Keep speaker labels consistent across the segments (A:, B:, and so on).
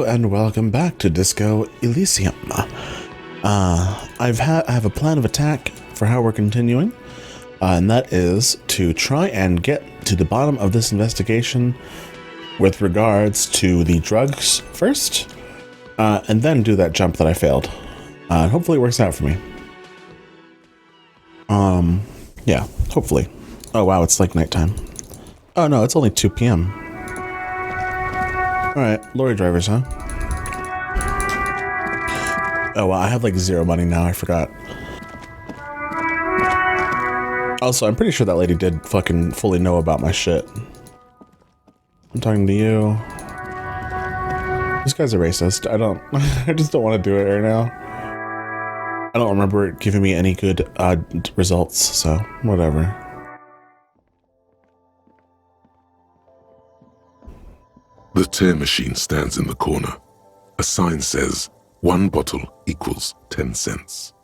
A: and welcome back to Disco Elysium. I have a plan of attack for how we're continuing, and that is to try and get to the bottom of this investigation with regards to the drugs first, and then do that jump that I failed. And hopefully it works out for me. Yeah, hopefully. Oh wow, it's like nighttime. Oh no, it's only 2 p.m. Alright, lorry drivers, huh? Oh wow, I have like 0 money now, I forgot. Also, I'm pretty sure that lady did fucking fully know about my shit. I'm talking to you. This guy's a racist. I just don't want to do it right now. I don't remember it giving me any good results, so whatever.
B: The tear machine stands in the corner. A sign says, 1 bottle equals 10 cents.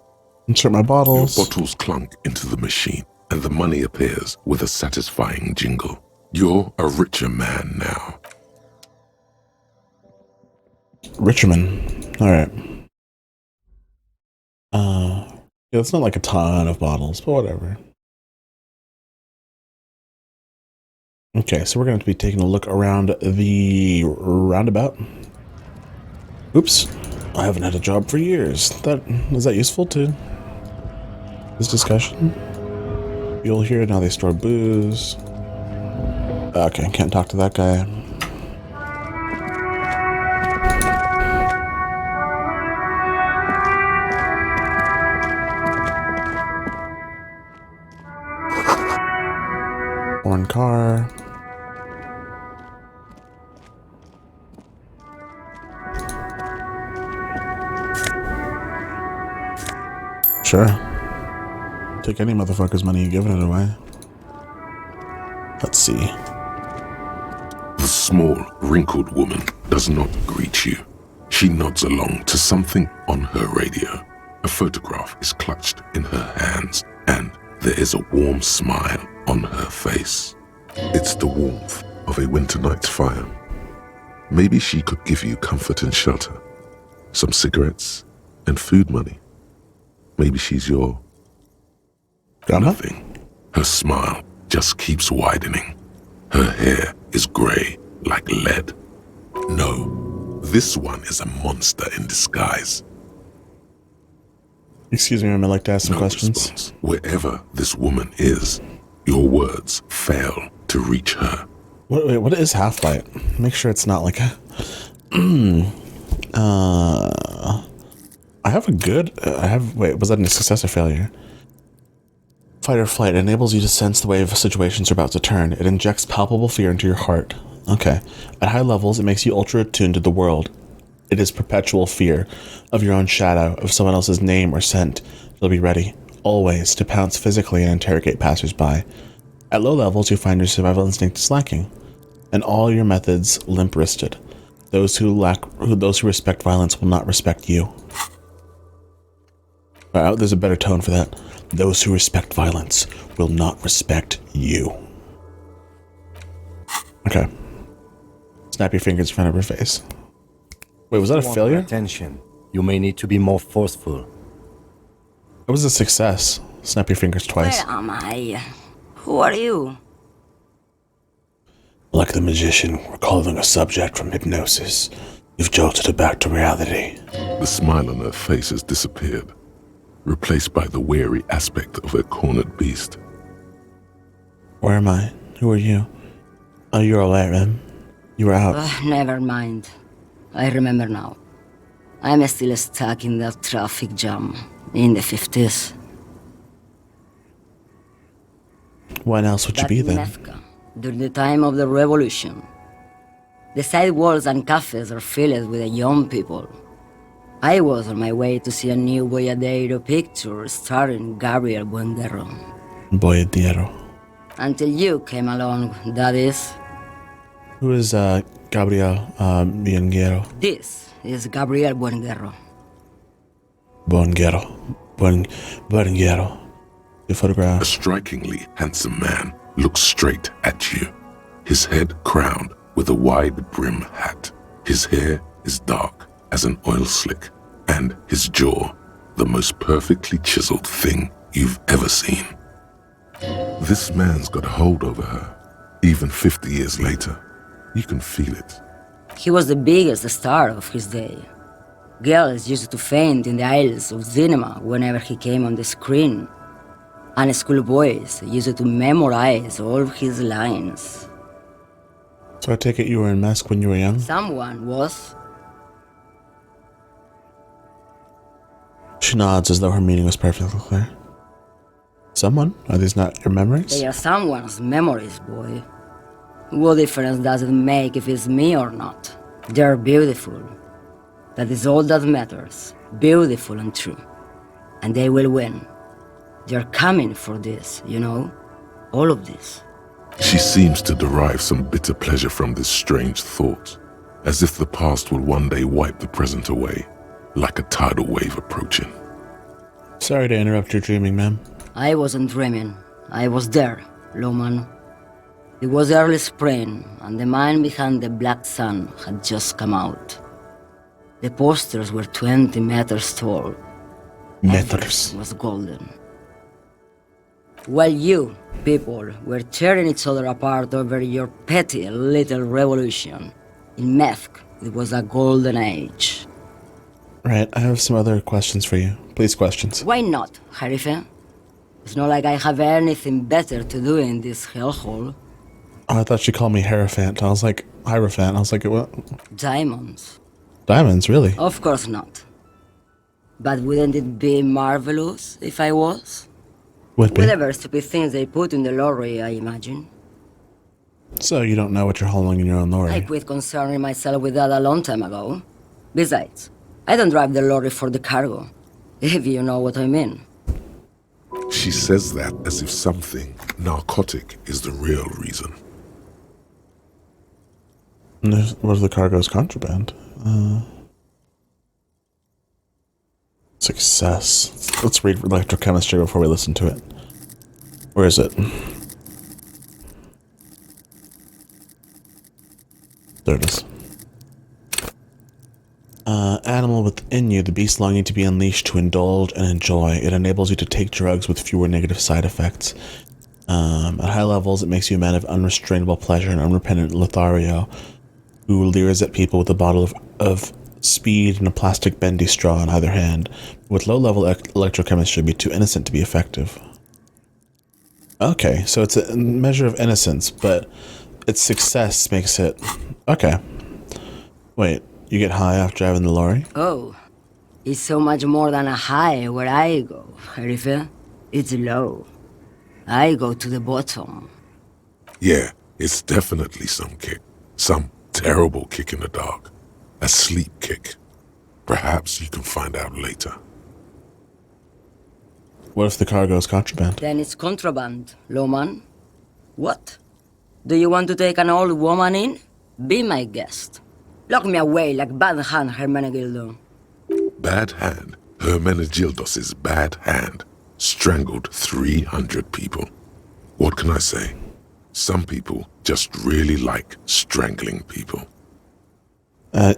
A: Insert my bottles.
B: Your bottles clunk into the machine, and the money appears with a satisfying jingle. You're a richer man now.
A: Richerman. Alright. Yeah, it's not like a ton of bottles, but whatever. Okay, so we're going to be taking a look around the roundabout. Oops, I haven't had a job for years. Is that useful to this discussion? You'll hear now they store booze. Okay, can't talk to that guy. Foreign car. Sure. Take any motherfucker's money, you're giving it away. Let's see.
B: The small, wrinkled woman does not greet you. She nods along to something on her radio. A photograph is clutched in her hands, and there is a warm smile on her face. It's the warmth of a winter night's fire. Maybe she could give you comfort and shelter, some cigarettes and food money. Maybe she's your nothing. Her smile just keeps widening. Her hair is gray like lead. No, this one is a monster in disguise.
A: Excuse me, I'd like to ask some questions.
B: Response. Wherever this woman is, your words fail to reach her.
A: Wait, what is half-light? Make sure it's not like a... Wait, was that a success or failure? Fight or flight enables you to sense the way situations are about to turn. It injects palpable fear into your heart. Okay. At high levels, it makes you ultra-attuned to the world. It is perpetual fear of your own shadow, of someone else's name or scent. You'll be ready, always, to pounce physically and interrogate passersby. At low levels, you find your survival instinct is lacking, and all your methods limp-wristed. Those who respect violence will not respect you. Wow, there's a better tone for that. Those who respect violence will not respect you. Okay. Snap your fingers in front of her face. Wait, was that a failure?
C: Attention. You may need to be more forceful.
A: It was a success. Snap your fingers twice.
D: Where am I? Who are you?
A: Like the magician recalling a subject from hypnosis, you've jolted her back to reality.
B: The smile on her face has disappeared, replaced by the wary aspect of a cornered beast.
A: Where am I? Who are you? Oh, you're alright, man. You were out.
D: Never mind. I remember now. I'm still stuck in that traffic jam in the 50s.
A: When else would you be then?
D: Mecca, during the time of the revolution. The sidewalks and cafes are filled with the young people. I was on my way to see a new Boyadero picture starring Gabriel Buendero.
A: Boyadero.
D: Until you came along, that is.
A: Who is Gabriel Buendero?
D: This is Gabriel Buendero.
A: Buendero. Your photograph.
B: A strikingly handsome man looks straight at you, his head crowned with a wide brim hat. His hair is dark as an oil slick, and his jaw the most perfectly chiseled thing you've ever seen. This man's got a hold over her, even 50 years later. You can feel it.
D: He was the biggest star of his day. Girls used to faint in the aisles of cinema whenever he came on the screen. And schoolboys used to memorize all of his lines.
A: So I take it you were in Mask when you were young?
D: Someone was.
A: She nods as though her meaning was perfectly clear. Someone? Are these not your memories?
D: They are someone's memories, boy. What difference does it make if it's me or not? They're beautiful. That is all that matters. Beautiful and true. And they will win. They're coming for this, you know? All of this.
B: She seems to derive some bitter pleasure from this strange thought, as if the past will one day wipe the present away, like a tidal wave approaching.
A: Sorry to interrupt your dreaming, ma'am.
D: I wasn't dreaming. I was there, Lowman. It was early spring, and the man behind the black sun had just come out. The posters were 20 meters tall.
A: Meters.
D: Everything was golden. While you, people, were tearing each other apart over your petty little revolution, in Methk, it was a golden age.
A: Right, I have some other questions for you. Please, questions.
D: Why not, Harife? It's not like I have anything better to do in this hellhole.
A: Oh, I thought she called me Hierophant. I was like, Hierophant. I was like, what?
D: Diamonds?
A: Diamonds, really?
D: Of course not. But wouldn't it be marvelous if I was?
A: Would be.
D: Whatever stupid things they put in the lorry, I imagine.
A: So you don't know what you're hauling in your own
D: I
A: lorry?
D: quit concerning myself with that a long time ago. Besides, I don't drive the lorry for the cargo, if you know what I mean.
B: She says that as if something narcotic is the real reason.
A: What if the cargo's contraband? Success. Let's read electrochemistry before we listen to it. Where is it? There it is. Animal within you, the beast longing to be unleashed to indulge and enjoy. It enables you to take drugs with fewer negative side effects. At high levels, it makes you a man of unrestrainable pleasure and unrepentant Lothario, who leers at people with a bottle of speed and a plastic bendy straw in either hand. With low-level electrochemistry, it'd be too innocent to be effective. Okay, so it's a measure of innocence, but its success makes it... Okay. Wait, you get high off driving the lorry?
D: Oh, it's so much more than a high where I go, Harife. It's low. I go to the bottom.
B: Yeah, it's definitely some kick. Some terrible kick in the dark. A sleep kick. Perhaps you can find out later.
A: What if the cargo's contraband?
D: Then it's contraband, Lowman. What? Do you want to take an old woman in? Be my guest. Lock me away like Bad Hand Hermenegildo.
B: Bad Hand, Hermenegildos' bad hand, strangled 300 people. What can I say? Some people just really like strangling people.
A: I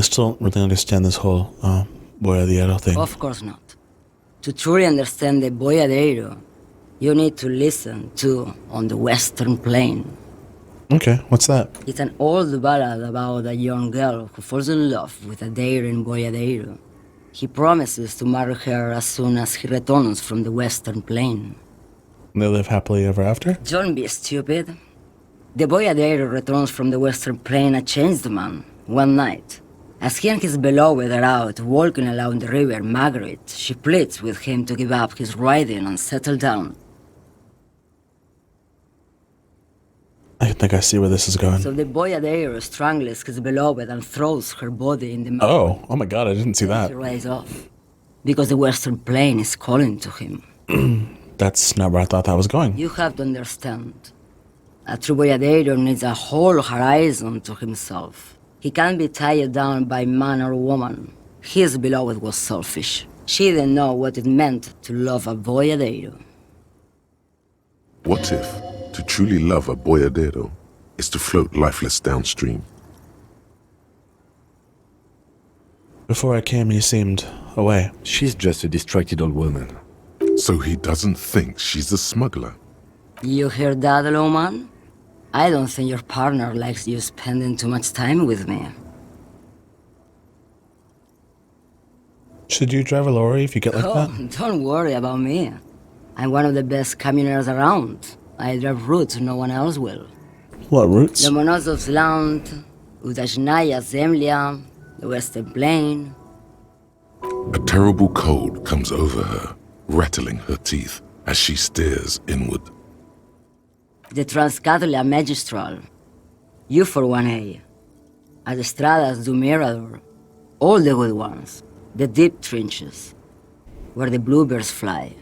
A: still don't really understand this whole Boyadero thing.
D: Of course not. To truly understand the Boyadero, you need to listen to On the Western Plain.
A: Okay, what's that?
D: It's an old ballad about a young girl who falls in love with a daring boyadero. He promises to marry her as soon as he returns from the Western Plain.
A: They live happily ever after?
D: Don't be stupid. The boyadero returns from the Western Plain a changed man, one night. As he and his beloved are out walking along the river Margaret, she pleads with him to give up his riding and settle down.
A: I think I see where this is going.
D: So the boyadero strangles his beloved and throws her body in the mud.
A: Oh my god, I didn't see that.
D: He rides off, because the Western Plain is calling to him.
A: That's not where I thought that was going.
D: You have to understand. A true boyadero needs a whole horizon to himself. He can't be tied down by man or woman. His beloved was selfish. She didn't know what it meant to love a boyadero.
B: What if to truly love a boyadero is to float lifeless downstream,
A: Before I came, he seemed away.
C: She's just a distracted old woman.
B: So he doesn't think she's a smuggler.
D: You hear that, Lowman? I don't think your partner likes you spending too much time with me.
A: Should you drive a lorry if you get like that?
D: Don't worry about me. I'm one of the best camioners around. I drive routes no one else will.
A: What, routes?
D: Lomonosov's Land, Udajnaya Zemlya, the Western Plain.
B: A terrible cold comes over her, rattling her teeth as she stares inward.
D: The Transcatalia Magistral. You for 1A. Autostradas do Mirador. All the good ones. The deep trenches. Where the bluebirds fly.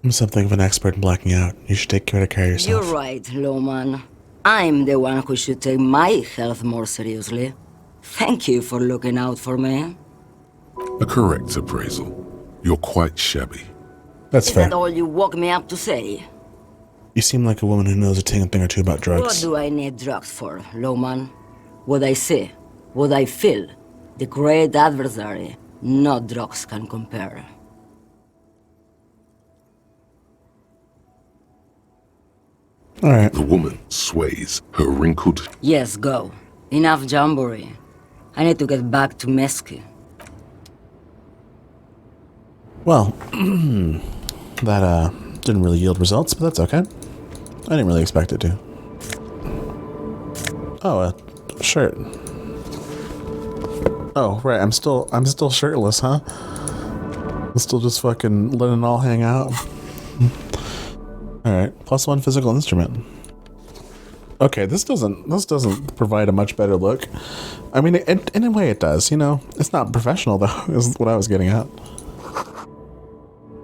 A: I'm something of an expert in blacking out. You should take better care of yourself.
D: You're right, Lowman. I'm the one who should take my health more seriously. Thank you for looking out for me.
B: A correct appraisal. You're quite shabby.
A: That's
D: Is
A: fair.
D: that all you woke me up to say?
A: You seem like a woman who knows a thing or two about
D: What
A: drugs.
D: do I need drugs for, Lowman? What I see, what I feel, the great adversary, no drugs can compare.
A: Alright.
B: The woman sways, her wrinkled...
D: Yes, go. Enough jamboree. I need to get back to Mesky.
A: Well, that didn't really yield results, but that's okay. I didn't really expect it to. Oh, a shirt. Oh, right, I'm still shirtless, huh? I'm still just fucking letting it all hang out. Alright, +1 physical instrument. Okay, this doesn't provide a much better look. I mean, in a way it does, you know? It's not professional, though, is what I was getting at.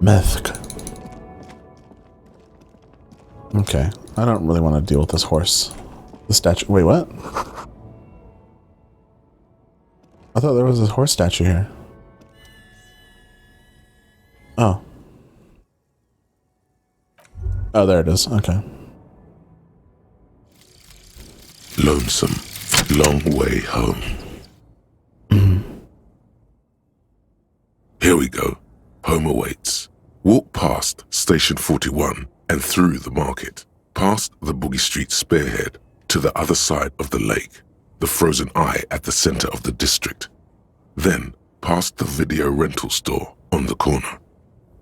A: Meth. Okay, I don't really want to deal with this horse. The statue. Wait, what? I thought there was a horse statue here. Oh. Oh, there it is. Okay.
B: Lonesome, long way home. Here we go. Home awaits. Walk past Station 41 and through the market, past the Boogie Street spearhead to the other side of the lake, the frozen eye at the center of the district. Then past the video rental store on the corner.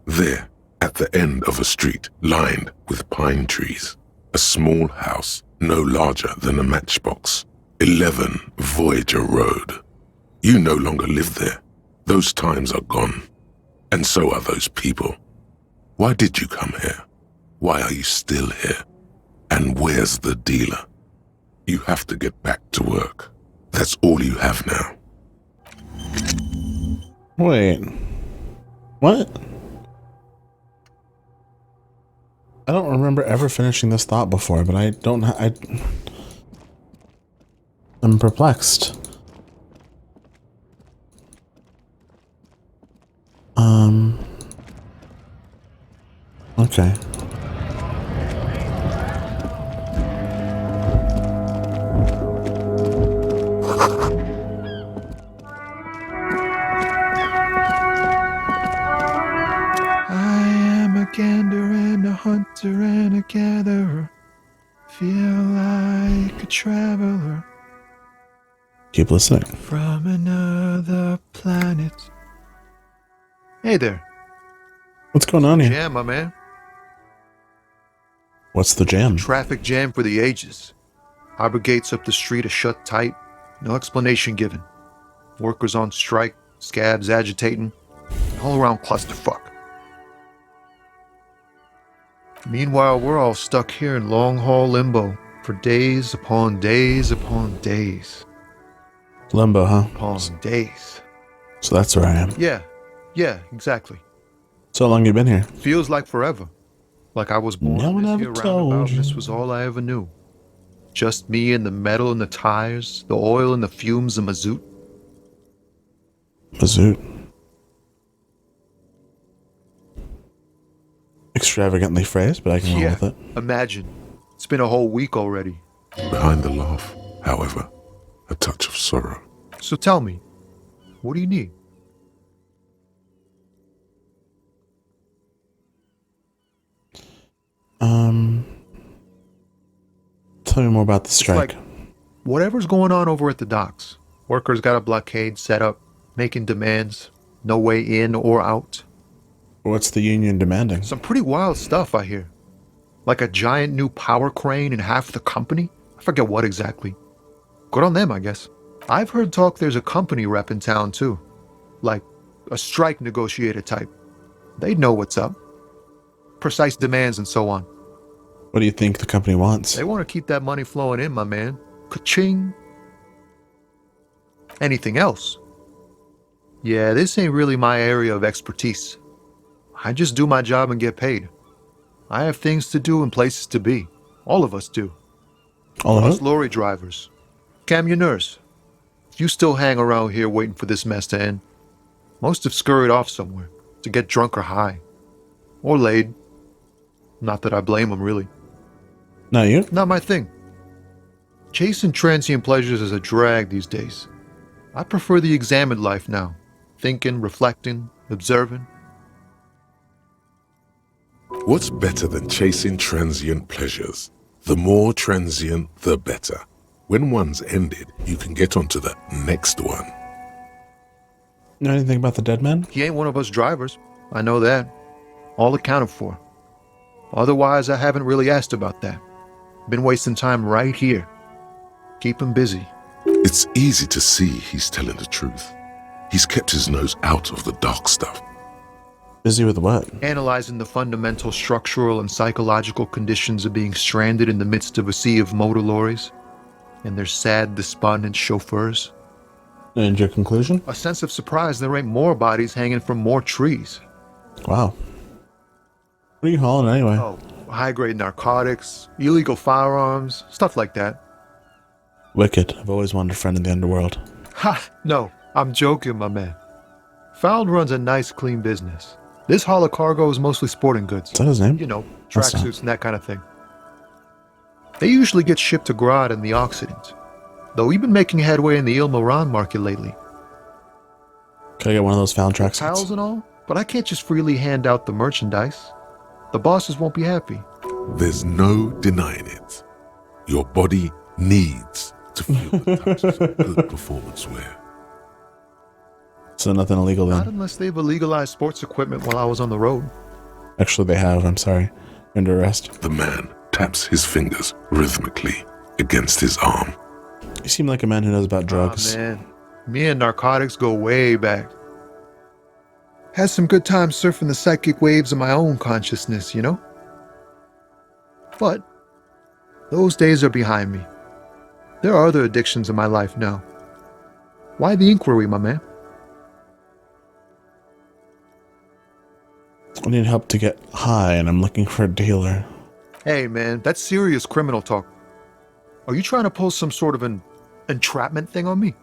B: There, at the end of a street lined with pine trees, a small house no larger than a matchbox. 11 Voyager Road. You no longer live there. Those times are gone. And so are those people. Why did you come here? Why are you still here? And where's the dealer? You have to get back to work. That's all you have now.
A: Wait. What? I don't remember ever finishing this thought before, but I don't... I'm perplexed. Okay.
E: I am a gander and a hunter and a gatherer. Feel like a traveler
A: Keep listening.
E: from another planet. Hey there,
A: What's going on here?
E: jam, my man.
A: What's the jam?
E: Traffic jam for the ages. Harbor gates up the street are shut tight. No explanation given. Workers on strike, scabs agitating. All around clusterfuck. Meanwhile, we're all stuck here in long haul limbo for days upon days upon days
A: Limbo, huh?
E: upon days.
A: So that's where I am.
E: Yeah, exactly.
A: So how long you been here?
E: Feels like forever. Like I was born
A: No
E: on
A: one
E: this
A: ever
E: here
A: told
E: roundabout
A: you.
E: and this was all I ever knew. Just me and the metal and the tires, the oil and the fumes of mazout.
A: Mazout. Extreme extravagantly phrased, but I can roll with it.
E: Imagine. It's been a whole week already.
B: Behind the laugh, however, a touch of sorrow.
E: So tell me, what do you need?
A: Tell me more about the strike.
E: It's like whatever's going on over at the docks. Workers got a blockade set up, making demands. No way in or out.
A: What's the union demanding?
E: Some pretty wild stuff, I hear. Like a giant new power crane in half the company? I forget what exactly. Good on them, I guess. I've heard talk there's a company rep in town, too. Like a strike negotiator type. They'd know what's up. Precise demands and so on.
A: What do you think the company wants?
E: They want to keep that money flowing in, my man. Ka-ching. Anything else? Yeah, this ain't really my area of expertise. I just do my job and get paid. I have things to do and places to be. All of us do.
A: All of
E: Us
A: it?
E: lorry drivers. Camionneurs. You still hang around here waiting for this mess to end. Most have scurried off somewhere to get drunk or high. Or laid. Not that I blame them, really.
A: No, you?
E: Not my thing. Chasing transient pleasures is a drag these days. I prefer the examined life now. Thinking, reflecting, observing.
B: What's better than chasing transient pleasures? The more transient, the better. When one's ended, you can get onto the next one.
A: Know anything about the dead man?
E: He ain't one of us drivers. I know that. All accounted for. Otherwise, I haven't really asked about that. Been wasting time right here. Keep him busy.
B: It's easy to see he's telling the truth. He's kept his nose out of the dark stuff.
A: Busy with what?
E: Analyzing the fundamental structural and psychological conditions of being stranded in the midst of a sea of motor lorries and their sad, despondent chauffeurs.
A: And your conclusion?
E: A sense of surprise there ain't more bodies hanging from more trees.
A: Wow. What are you hauling anyway?
E: Oh, high-grade narcotics, illegal firearms, stuff like that.
A: Wicked. I've always wanted a friend in the underworld.
E: Ha! No, I'm joking, my man. Found runs a nice, clean business. This haul of cargo is mostly sporting goods.
A: Is that his name?
E: You know,
A: That's not-
E: tracksuits and that kind of thing. They usually get shipped to Grad and the Occident, though we've been making headway in the Ilmaran market lately.
A: Can I get one of those found
E: Pals
A: tracksuits?
E: and all, but I can't just freely hand out the merchandise. The bosses won't be happy.
B: There's no denying it. Your body needs to feel the touch of good performance wear.
A: So nothing illegal
E: Not
A: then?
E: unless they've illegalized sports equipment while I was on the road.
A: Actually, they have. I'm sorry. You're under arrest.
B: The man taps his fingers rhythmically against his arm.
A: You seem like a man who knows about drugs.
E: Ah, man. Me and narcotics go way back. Had some good times surfing the psychic waves of my own consciousness, you know? But those days are behind me. There are other addictions in my life now. Why the inquiry, my man?
A: I need help to get high, and I'm looking for a dealer.
E: Hey, man, that's serious criminal talk. Are you trying to pull some sort of an entrapment thing on me?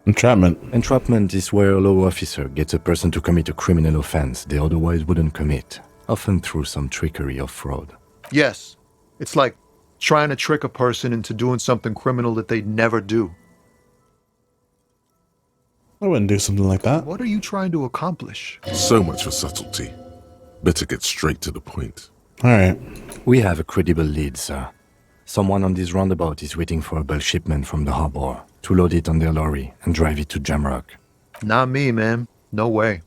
A: Entrapment.
C: Entrapment is where a law officer gets a person to commit a criminal offense they otherwise wouldn't commit, often through some trickery or fraud.
E: Yes. It's like trying to trick a person into doing something criminal that they'd never do.
A: I wouldn't do something like that.
E: What are you trying to accomplish?
B: So much for subtlety. Better get straight to the point.
A: All right.
C: We have a credible lead, sir. Someone on this roundabout is waiting for a bulk shipment from the harbor to load it on their lorry and drive it to Jamrock.
E: Not me, man. No way.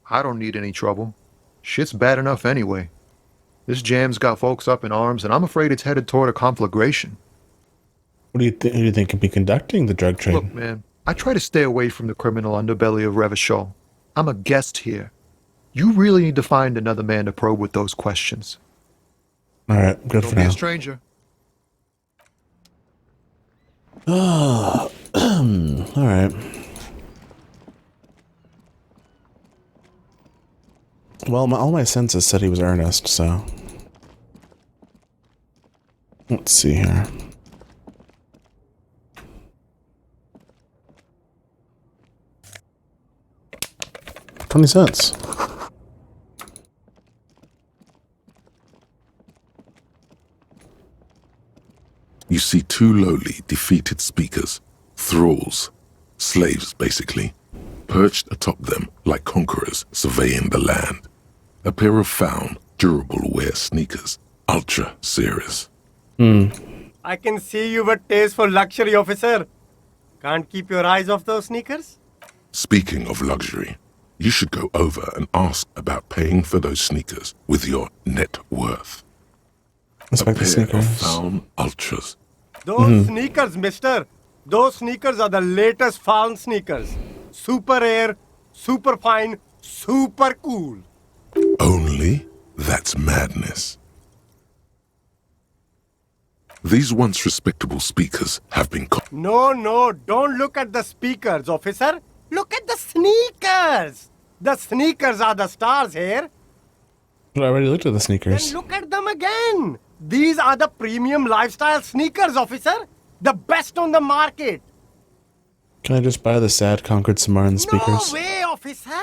E: I don't need any trouble. Shit's bad enough anyway. This jam's got folks up in arms, and I'm afraid it's headed toward a conflagration.
A: What do you think could be conducting the drug trade?
E: Look, man, I try to stay away from the criminal underbelly of Revachol. I'm a guest here. You really need to find another man to probe with those questions.
A: All right. Good
E: Don't
A: for
E: be
A: now.
E: a stranger.
A: All right. Well, all my senses said he was earnest, so... Let's see here. $0.20.
B: see two lowly, defeated speakers, thralls, slaves basically, perched atop them like conquerors surveying the land. A pair of found, durable wear sneakers, ultra serious.
F: I can see you've a taste for luxury, officer. Can't keep your eyes off those sneakers?
B: Speaking of luxury, you should go over and ask about paying for those sneakers with your net worth.
A: Inspect the
B: Pair of
A: sneakers.
B: found ultras.
F: Those sneakers, mister. Those sneakers are the latest found sneakers. Super air, super fine, super cool.
B: Only? That's madness. These once respectable speakers have been
F: No, don't look at the speakers, officer. Look at the sneakers. The sneakers are the stars here.
A: But I already looked at the
F: Then
A: sneakers.
F: look at them again. These are the premium lifestyle sneakers, officer. The best on the market.
A: Can I just buy the sad Concord Samarran speakers?
F: No way, officer.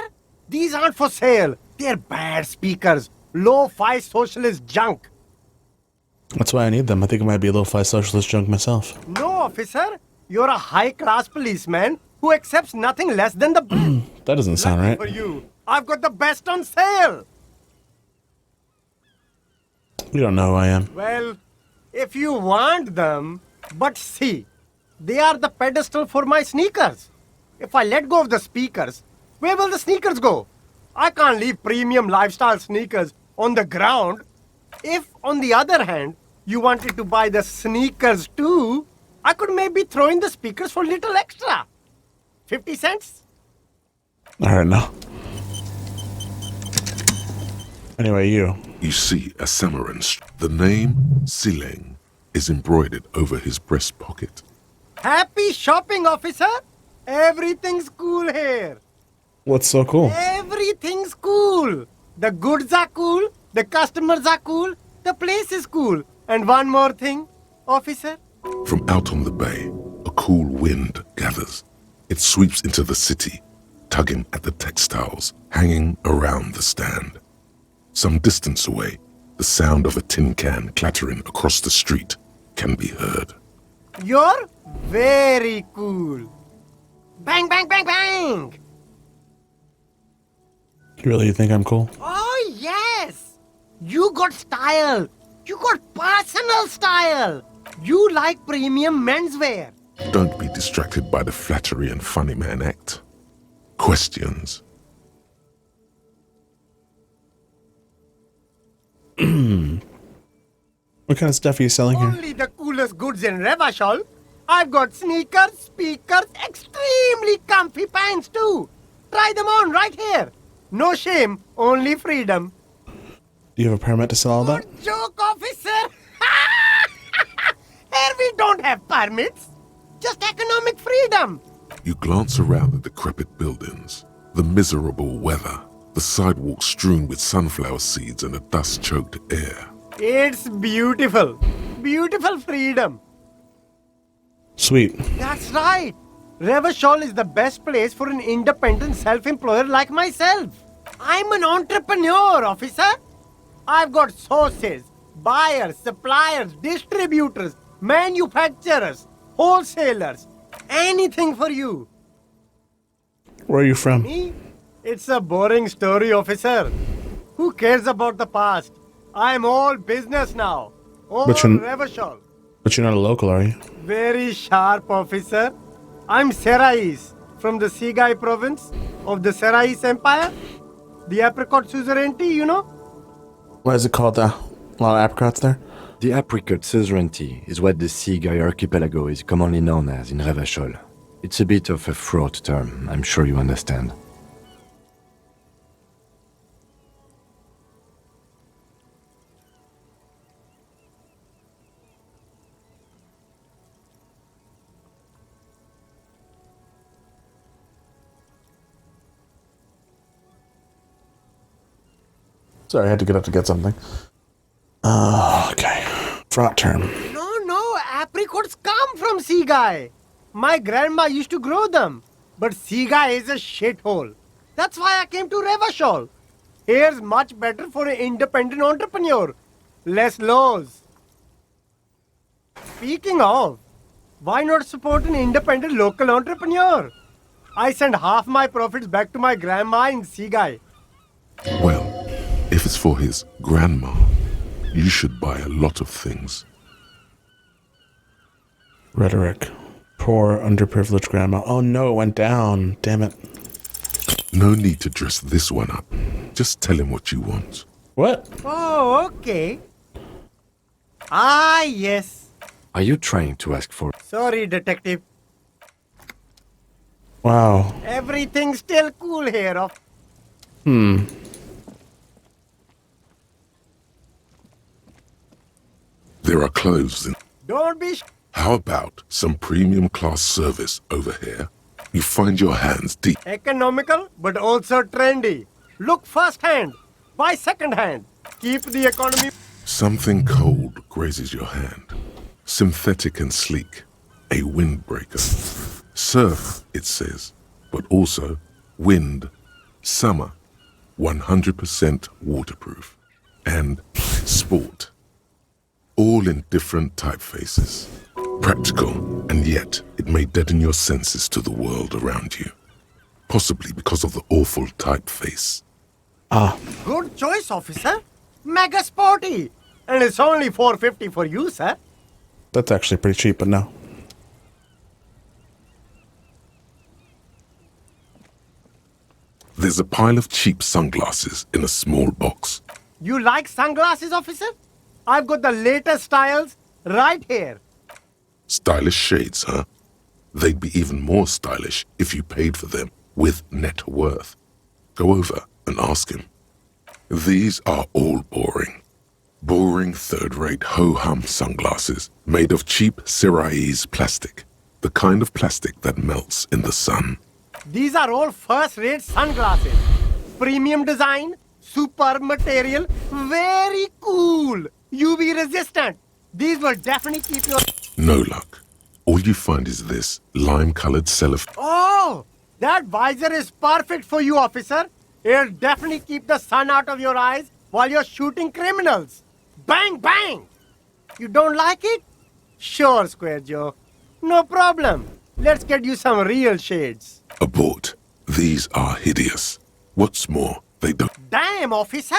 F: These aren't for sale. They're bad speakers. Low-fi socialist junk.
A: That's why I need them. I think I might be a lo-fi socialist junk myself.
F: No, officer. You're a high-class policeman who accepts nothing less than the best.
A: That doesn't sound
F: Lucky
A: right.
F: for you. I've got the best on sale.
A: You don't know who I am.
F: Well, if you want them, but see, they are the pedestal for my sneakers. If I let go of the speakers, where will the sneakers go? I can't leave premium lifestyle sneakers on the ground. If, on the other hand, you wanted to buy the sneakers too, I could maybe throw in the speakers for little extra. 50 cents?
A: Alright, now. Anyway, you.
B: You see a Samaran. The name Sileng is embroidered over his breast pocket.
F: Happy shopping, officer! Everything's cool here.
A: What's so cool?
F: Everything's cool. The goods are cool, the customers are cool, the place is cool. And one more thing, officer.
B: From out on the bay, a cool wind gathers. It sweeps into the city, tugging at the textiles hanging around the stand. Some distance away, the sound of a tin can clattering across the street can be heard.
F: You're very cool. Bang, bang, bang, bang.
A: You really think I'm cool?
F: Oh, yes. You got style. You got personal style. You like premium menswear.
B: Don't be distracted by the flattery and funny man act. Questions.
A: What kind of stuff are you selling here?
F: Only the coolest goods in Revachol. I've got sneakers, speakers, extremely comfy pants too. Try them on right here. No shame, only freedom.
A: Do you have a permit to sell all that?
F: Good joke, officer. Here we don't have permits. Just economic freedom.
B: You glance around the decrepit buildings, the miserable weather, the sidewalks strewn with sunflower seeds and a dust-choked air.
F: It's beautiful. Beautiful freedom.
A: Sweet.
F: That's right. Revachol is the best place for an independent self-employer like myself. I'm an entrepreneur, officer. I've got sources, buyers, suppliers, distributors, manufacturers, wholesalers, anything for you.
A: Where are you from?
F: Me? It's a boring story, officer. Who cares about the past? I'm all business now. All
A: But you're-
F: Revachol.
A: But you're not a local, are you?
F: Very sharp, officer. I'm Serais, from the Sigai province of the Serais Empire. The apricot suzerainty, you know?
A: Why is it called that? A lot of apricots there?
C: The apricot suzerainty is what the Sigai archipelago is commonly known as in Revachol. It's a bit of a fraught term, I'm sure you understand.
A: Sorry, I had to get up to get something. Okay. Fraught term.
F: No, apricots come from Sigai. My grandma used to grow them. But Sigai is a shithole. That's why I came to Revachol. Here's much better for an independent entrepreneur. Less laws. Speaking of, why not support an independent local entrepreneur? I send half my profits back to my grandma in Sigai.
B: Well, if it's for his grandma, you should buy a lot of things.
A: Rhetoric. Poor, underprivileged grandma. Oh no, it went down. Damn it.
B: No need to dress this one up. Just tell him what you want.
A: What?
F: Oh, okay. Ah, yes.
C: Are you trying to ask for...
F: Sorry, detective.
A: Wow.
F: Everything's still cool here.
B: There are clothes in...
F: Don't be
B: How about some premium class service over here? You find your hands deep.
F: economical, but also trendy. Look first hand, buy second hand. Keep the economy.
B: Something cold grazes your hand. Synthetic and sleek. A windbreaker. Surf, it says, but also wind, summer, 100% waterproof, and sport. All in different typefaces. Practical, and yet it may deaden your senses to the world around you. Possibly because of the awful typeface.
F: Good choice, officer. Mega sporty. And it's only $4.50 for you, sir.
A: That's actually pretty cheap, but no.
B: There's a pile of cheap sunglasses in a small box.
F: You like sunglasses, officer? I've got the latest styles right here.
B: Stylish shades, huh? They'd be even more stylish if you paid for them with net worth. Go over and ask him. These are all boring. Boring third-rate ho-hum sunglasses made of cheap Syrahese plastic. The kind of plastic that melts in the sun.
F: These are all first-rate sunglasses. Premium design, superb material, very cool. UV resistant. These will definitely keep your...
B: No luck. All you find is this lime-colored cellophane.
F: Oh, that visor is perfect for you, officer. It'll definitely keep the sun out of your eyes while you're shooting criminals. Bang, bang! You don't like it? Sure, Square Joe. No problem. Let's get you some real shades.
B: Abort. These are hideous. What's more, they don't...
F: Damn, officer!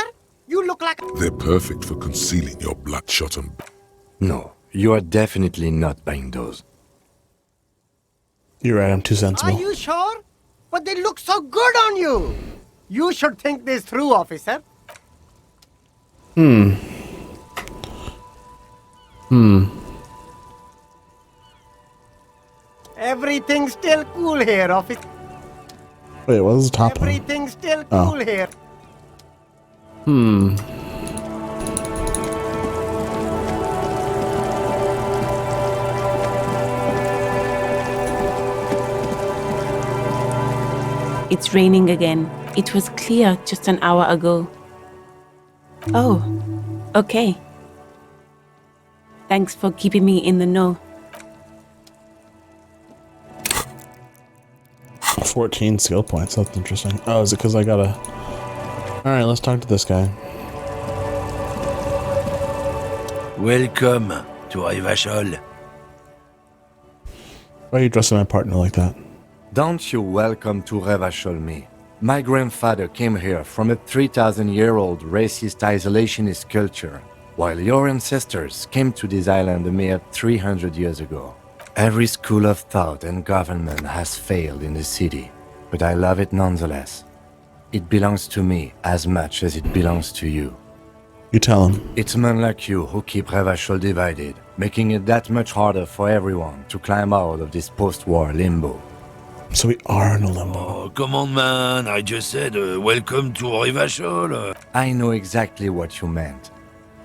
F: You look like...
B: They're perfect for concealing your bloodshot and...
C: No, you are definitely not buying those.
A: You're right, I'm too
F: Are
A: sensible.
F: you sure? But they look so good on you. You should think this through, officer. Everything's still cool here, officer.
A: Wait, what was the top one?
F: Everything's still
A: Oh.
F: cool here.
G: It's raining again. It was clear just an hour ago. Oh, okay. Thanks for keeping me in the know.
A: 14 skill points, that's interesting. Oh, is it because I gotta... Alright, let's talk to this guy.
H: Welcome to Rivachol.
A: Why are you dressing my partner like that?
C: Don't you welcome to Revachol me. My grandfather came here from a 3,000-year-old racist isolationist culture, while your ancestors came to this island a mere 300 years ago. Every school of thought and government has failed in the city, but I love it nonetheless. It belongs to me as much as it belongs to you.
A: You tell him.
C: It's men like you who keep Revachol divided, making it that much harder for everyone to climb out of this post-war limbo.
A: So we are in a limbo.
H: Oh, come on, man. I just said welcome to Rivachol.
C: I know exactly what you meant.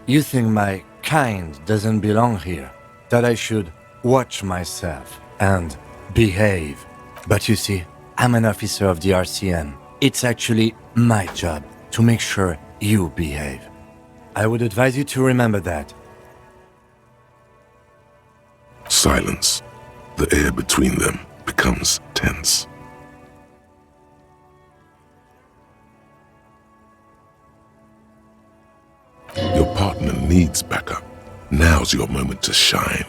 C: You think my kind doesn't belong here, that I should watch myself and behave. But you see, I'm an officer of the RCM. It's actually my job to make sure you behave. I would advise you to remember that.
B: Silence. The air between them becomes tense. Your partner needs backup. Now's your moment to shine.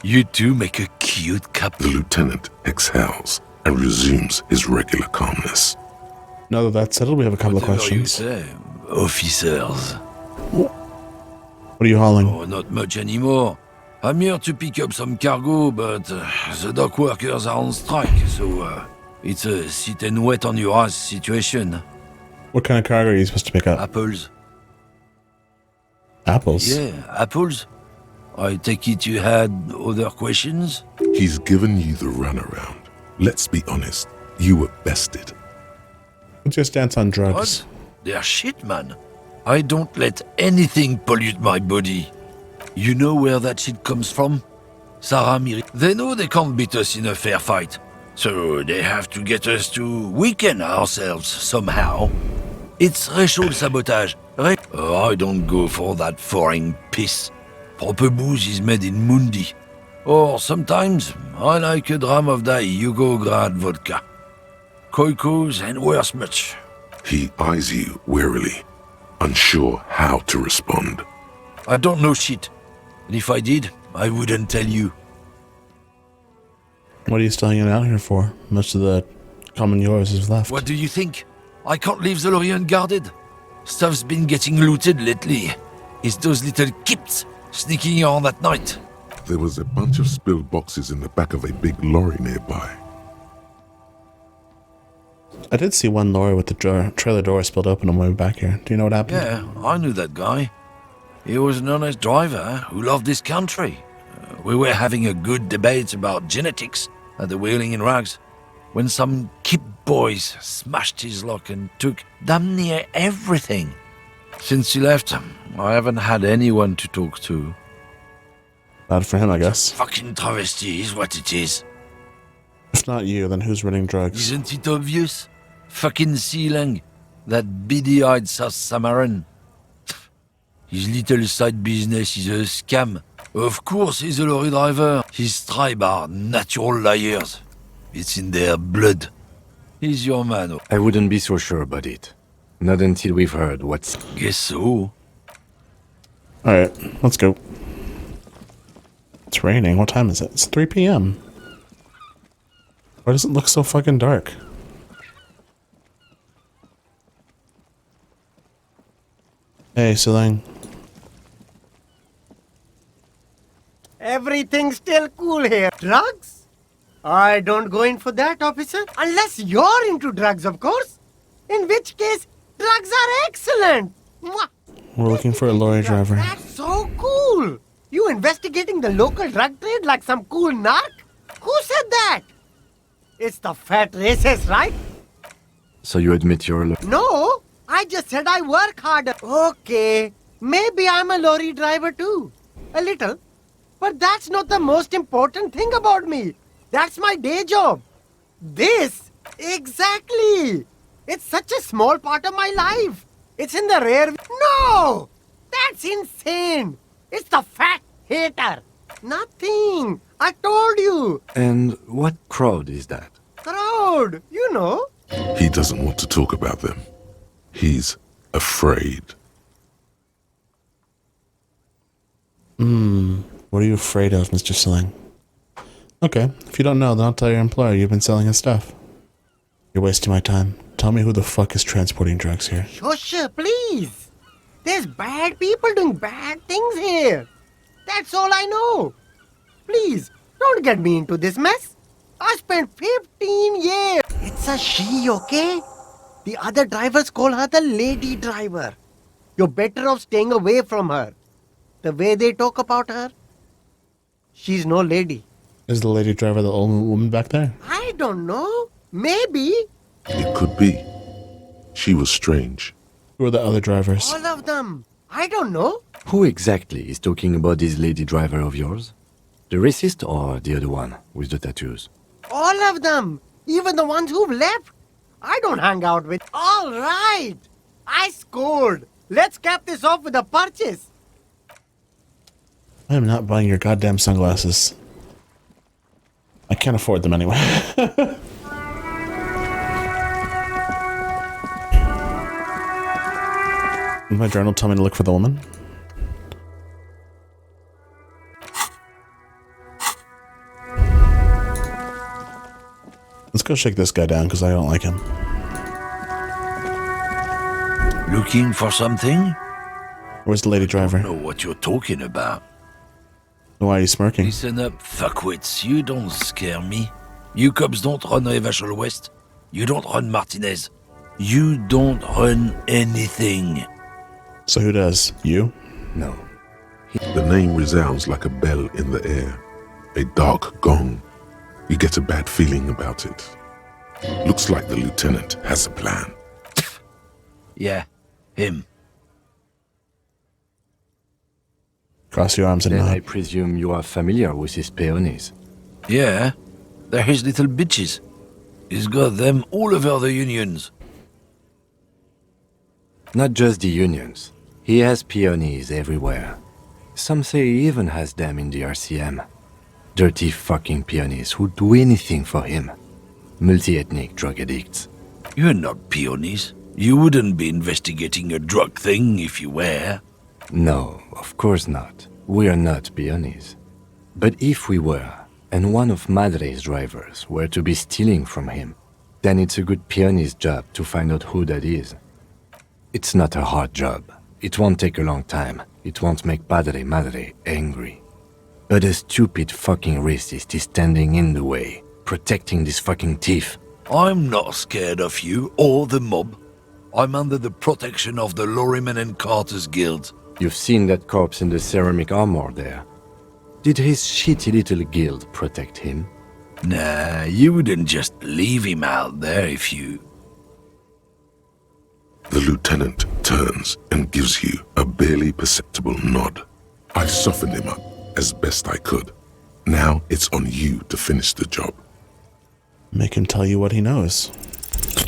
H: You two make a cute couple.
B: The lieutenant exhales and resumes his regular calmness.
A: Now that that's settled, we have a couple of
H: Whatever you
A: questions.
H: say, officers.
A: What are you hauling?
H: Oh, not much anymore. I'm here to pick up some cargo, but the dock workers are on strike, so it's a sit and wait on your ass situation.
A: What kind of cargo are you supposed to pick up?
H: Apples.
A: Apples?
H: Yeah, apples. I take it you had other questions?
B: He's given you the runaround. Let's be honest, you were bested.
A: What's your stance on drugs?
H: What? They're shit, man. I don't let anything pollute my body. You know where that shit comes from? Sarah Miri. They know they can't beat us in a fair fight. So they have to get us to weaken ourselves somehow. It's racial sabotage. I don't go for that foreign piss. Proper booze is made in Mundi. Or sometimes I like a dram of that Yugograd vodka. Koikos and worse much.
B: He eyes you warily, unsure how to respond.
H: I don't know shit. And if I did, I wouldn't tell you.
A: What are you still hanging out here for? Most of the common yours is left.
H: What do you think? I can't leave the lorry unguarded. Stuff's been getting looted lately. It's those little kips sneaking on at night.
B: There was a bunch of spilled boxes in the back of a big lorry nearby.
A: I did see one lorry with the trailer door spilled open on my way back here. Do you know what happened?
H: Yeah, I knew that guy. He was an honest driver who loved this country. We were having a good debate about genetics at the Wheeling in Rags when some kip boys smashed his lock and took damn near everything. Since he left, I haven't had anyone to talk to.
A: Bad for him, I guess.
H: Fucking travesty is what it is.
A: If not you, then who's running drugs?
H: Isn't it obvious? Fucking Sealang, that beady-eyed South Samaran. His little side business is a scam. Of course he's a lorry driver. His tribe are natural liars. It's in their blood. He's your man.
C: I wouldn't be so sure about it. Not until we've heard what's...
H: Guess so.
A: Alright, let's go. It's raining. What time is it? It's 3 p.m. Why does it look so fucking dark? Hey, Silang.
F: Everything's still cool here. Drugs? I don't go in for that, officer. Unless you're into drugs, of course. In which case, drugs are excellent. Mwah.
A: We're looking for a lorry driver.
F: That's so cool. You investigating the local drug trade like some cool narc? Who said that? It's the fat racist, right?
C: So you admit you're a...
F: No, I just said I work harder. Okay, maybe I'm a lorry driver too. A little. But that's not the most important thing about me. That's my day job. This, exactly. It's such a small part of my life. It's in the rear. No! That's insane. It's the fat hater. Nothing. I told you.
C: And what crowd is that?
F: Crowd, you know.
B: He doesn't want to talk about them. He's afraid.
A: What are you afraid of, Mr. Silang? Okay, if you don't know, then I'll tell your employer you've been selling his stuff. You're wasting my time. Tell me who the fuck is transporting drugs here.
F: Shush, please. There's bad people doing bad things here. That's all I know. Please, don't get me into this mess. I spent 15 years. It's a she, okay? The other drivers call her the lady driver. You're better off staying away from her. The way they talk about her, she's no lady.
A: Is the lady driver the old woman back there?
F: I don't know. Maybe.
B: It could be. She was strange.
A: Who are the other drivers?
F: All of them. I don't know.
C: Who exactly is talking about this lady driver of yours? The racist or the other one with the tattoos?
F: All of them. Even the ones who've left. I don't hang out with. All right. I scored. Let's cap this off with a purchase.
A: I am not buying your goddamn sunglasses. I can't afford them anyway. My journal tell me to look for the woman. Let's go shake this guy down because I don't like him.
H: Looking for something?
A: Where's the lady driver?
H: I don't know what you're talking about.
A: Why are you smirking?
H: Listen up, fuckwits. You don't scare me. You cops don't run Revachol West. You don't run Martinez. You don't run anything.
A: So who does? You?
C: No.
B: The name resounds like a bell in the air, a dark gong. You get a bad feeling about it. Looks like the lieutenant has a plan.
H: Yeah, him.
A: Cross your arms and
C: Then I
A: nod.
C: presume you are familiar with his peonies.
H: Yeah, they're his little bitches. He's got them all over the unions.
C: Not just the unions. He has peonies everywhere. Some say he even has them in the RCM. Dirty fucking peonies who'd do anything for him. Multi-ethnic drug addicts.
H: You're not peonies. You wouldn't be investigating a drug thing if you were.
C: No, of course not. We are not peonies. But if we were, and one of Madre's drivers were to be stealing from him, then it's a good peony's job to find out who that is. It's not a hard job. It won't take a long time. It won't make Padre Madre angry. But a stupid fucking racist is standing in the way, protecting this fucking thief.
H: I'm not scared of you or the mob. I'm under the protection of the Lorryman and Carters Guild.
C: You've seen that corpse in the ceramic armor there. Did his shitty little guild protect him?
H: Nah, you wouldn't just leave him out there if you...
B: The lieutenant turns and gives you a barely perceptible nod. I softened him up as best I could. Now it's on you to finish the job.
A: Make him tell you what he knows.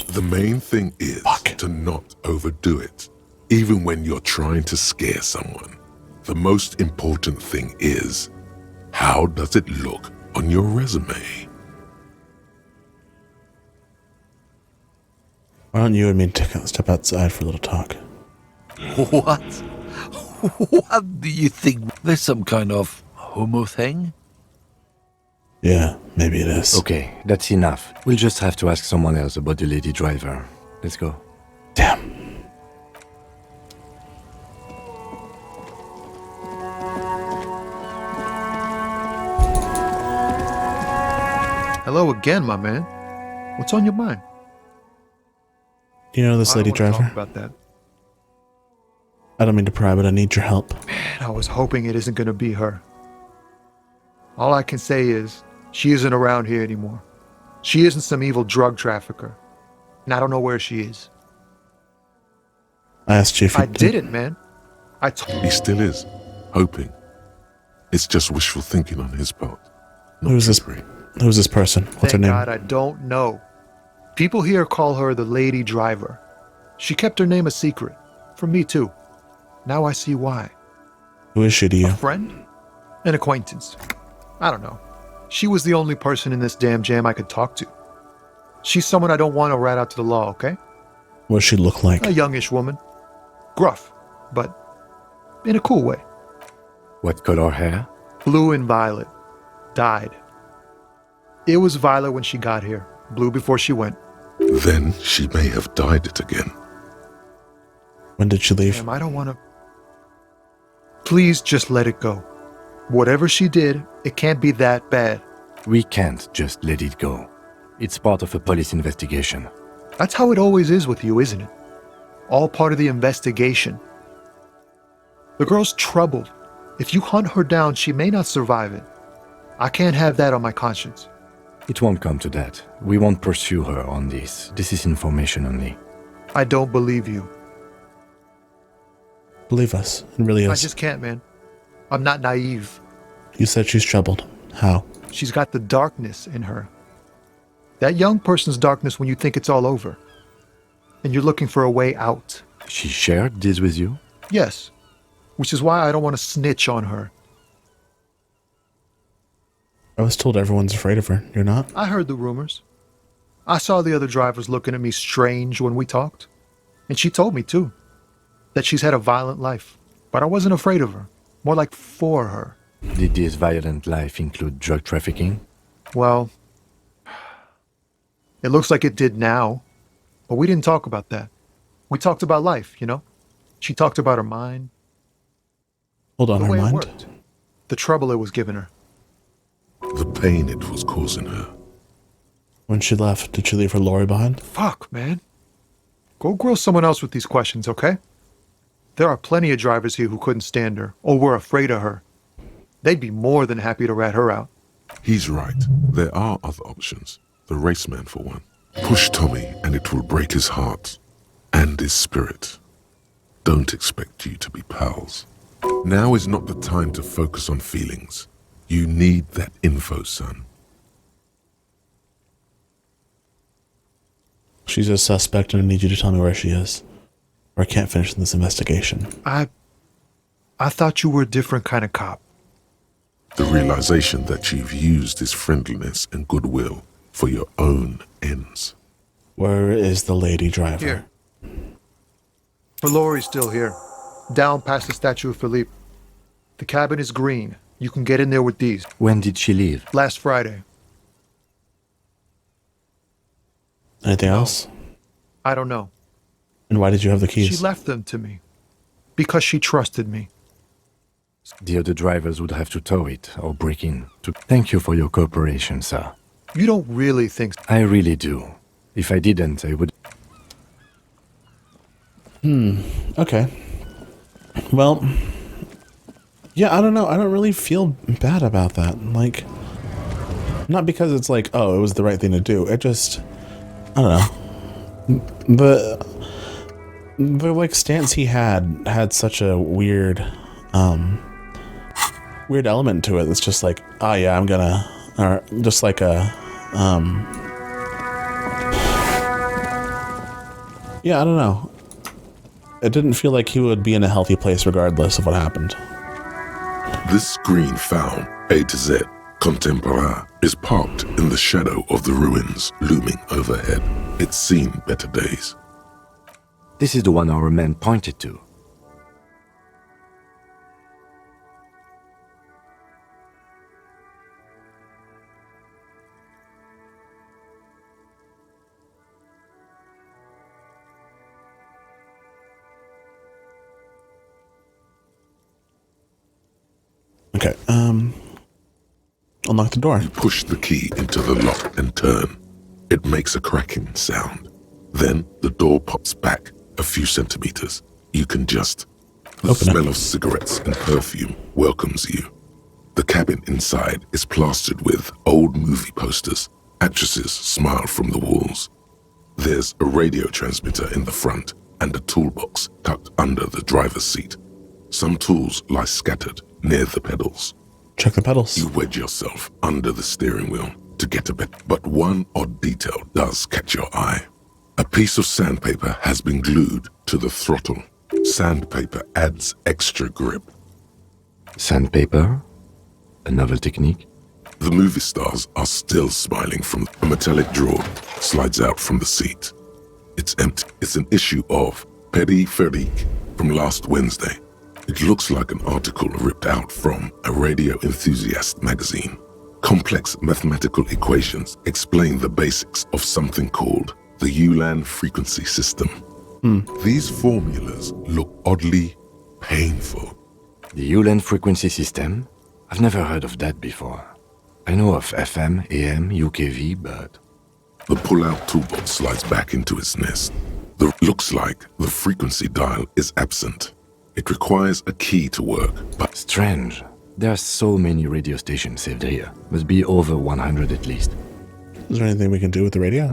B: The main thing is to not overdo it, even when you're trying to scare someone. The most important thing is, how does it look on your resume?
A: Why don't you and me step outside for a little talk?
H: What? What do you think? There's some kind of homo thing?
A: Yeah, maybe it is.
C: Okay, that's enough. We'll just have to ask someone else about the lady driver. Let's go.
A: Damn.
E: Hello again, my man. What's on your mind?
A: You know this
E: I
A: lady
E: don't wanna
A: driver?
E: talk about that.
A: I don't mean to pry, but I need your help.
E: Man, I was hoping it isn't going to be her. All I can say is, she isn't around here anymore. She isn't some evil drug trafficker. And I don't know where she is.
A: I asked you if you
E: I didn't, man.
B: He still is, hoping. It's just wishful thinking on his part. Not
A: Who's this?
B: trickery.
A: Who's this person? What's her
E: Thank
A: name?
E: God I don't know. People here call her the lady driver. She kept her name a secret. From me, too. Now I see why.
A: Who is she to you?
E: A friend? An acquaintance. I don't know. She was the only person in this damn jam I could talk to. She's someone I don't want to rat out to the law, okay?
A: What does she look like?
E: A youngish woman. Gruff, but in a cool way.
C: What color hair?
E: Blue and violet. Dyed. It was violet when she got here. Blue before she went.
B: Then she may have dyed it again.
A: When did she leave?
E: Damn, I don't want to... Please just let it go. Whatever she did, it can't be that bad.
C: We can't just let it go. It's part of a police investigation.
E: That's how it always is with you, isn't it? All part of the investigation. The girl's troubled. If you hunt her down, she may not survive it. I can't have that on my conscience.
C: It won't come to that. We won't pursue her on this. This is information only.
E: I don't believe you.
A: Believe us. It really is.
E: I just can't, man. I'm not naive.
A: You said she's troubled. How?
E: She's got the darkness in her. That young person's darkness when you think it's all over. And you're looking for a way out.
C: She shared this with you?
E: Yes. Which is why I don't want to snitch on her.
A: I was told everyone's afraid of her. You're not?
E: I heard the rumors. I saw the other drivers looking at me strange when we talked. And she told me, too, that she's had a violent life. But I wasn't afraid of her. More like for her.
C: Did this violent life include drug trafficking?
E: Well, It looks like it did now, but we didn't talk about that. We talked about life, you know? She talked about her mind,
A: Hold on,
E: the
A: her
E: way it
A: mind?
E: worked, the trouble it was giving her.
B: The pain it was causing her.
A: When she left, did she leave her Lori behind?
E: Fuck, man. Go grill someone else with these questions, okay? There are plenty of drivers here who couldn't stand her, or were afraid of her. They'd be more than happy to rat her out.
B: He's right. There are other options. The raceman, for one. Push Tommy and it will break his heart and his spirit. Don't expect you to be pals. Now is not the time to focus on feelings. You need that info, son.
A: She's a suspect and I need you to tell me where she is. Or I can't finish this investigation.
E: I thought you were a different kind of cop.
B: The realization that you've used his friendliness and goodwill for your own ends.
A: Where is the lady driver?
E: Here. Her Lori's still here. Down past the statue of Philippe. The cabin is green. You can get in there with these.
C: When did she leave?
E: Last Friday.
A: Anything else?
E: I don't know.
A: And why did you have the keys?
E: She left them to me. Because she trusted me.
C: The other drivers would have to tow it or break in. Thank you for your cooperation, sir.
E: You don't really think...
C: I really do. If I didn't, I would...
A: Okay. Well, yeah, I don't know. I don't really feel bad about that. Like, not because it's like, oh, it was the right thing to do. It just, I don't know. The like stance he had such a weird element to it. It's just like, oh yeah, I'm gonna, or just like a, yeah, I don't know. It didn't feel like he would be in a healthy place regardless of what happened.
B: This screen found, A to Z, Contemporain, is parked in the shadow of the ruins looming overhead. It's seen better days.
C: This is the one our man pointed to.
A: Okay, unlock the door.
B: You push the key into the lock and turn. It makes a cracking sound. Then the door pops back a few centimeters. You can just... The
A: Open it.
B: smell of cigarettes and perfume welcomes you. The cabin inside is plastered with old movie posters. Actresses smile from the walls. There's a radio transmitter in the front and a toolbox tucked under the driver's seat. Some tools lie scattered near the pedals.
A: Check the pedals.
B: You wedge yourself under the steering wheel to get a bit, but one odd detail does catch your eye. A piece of sandpaper has been glued to the throttle. Sandpaper adds extra grip.
C: Sandpaper? A novel technique?
B: The movie stars are still smiling from a metallic drawer slides out from the seat. It's empty. It's an issue of Périphérique from last Wednesday. It looks like an article ripped out from a radio enthusiast magazine. Complex mathematical equations explain the basics of something called the Ulan frequency system. These formulas look oddly painful.
C: The Ulan frequency system? I've never heard of that before. I know of FM, AM, UKV, but...
B: The pull-out toolbox slides back into its nest. Looks like the frequency dial is absent. It requires a key to work, but...
C: Strange. There are so many radio stations saved here. Must be over 100 at least.
A: Is there anything we can do with the radio?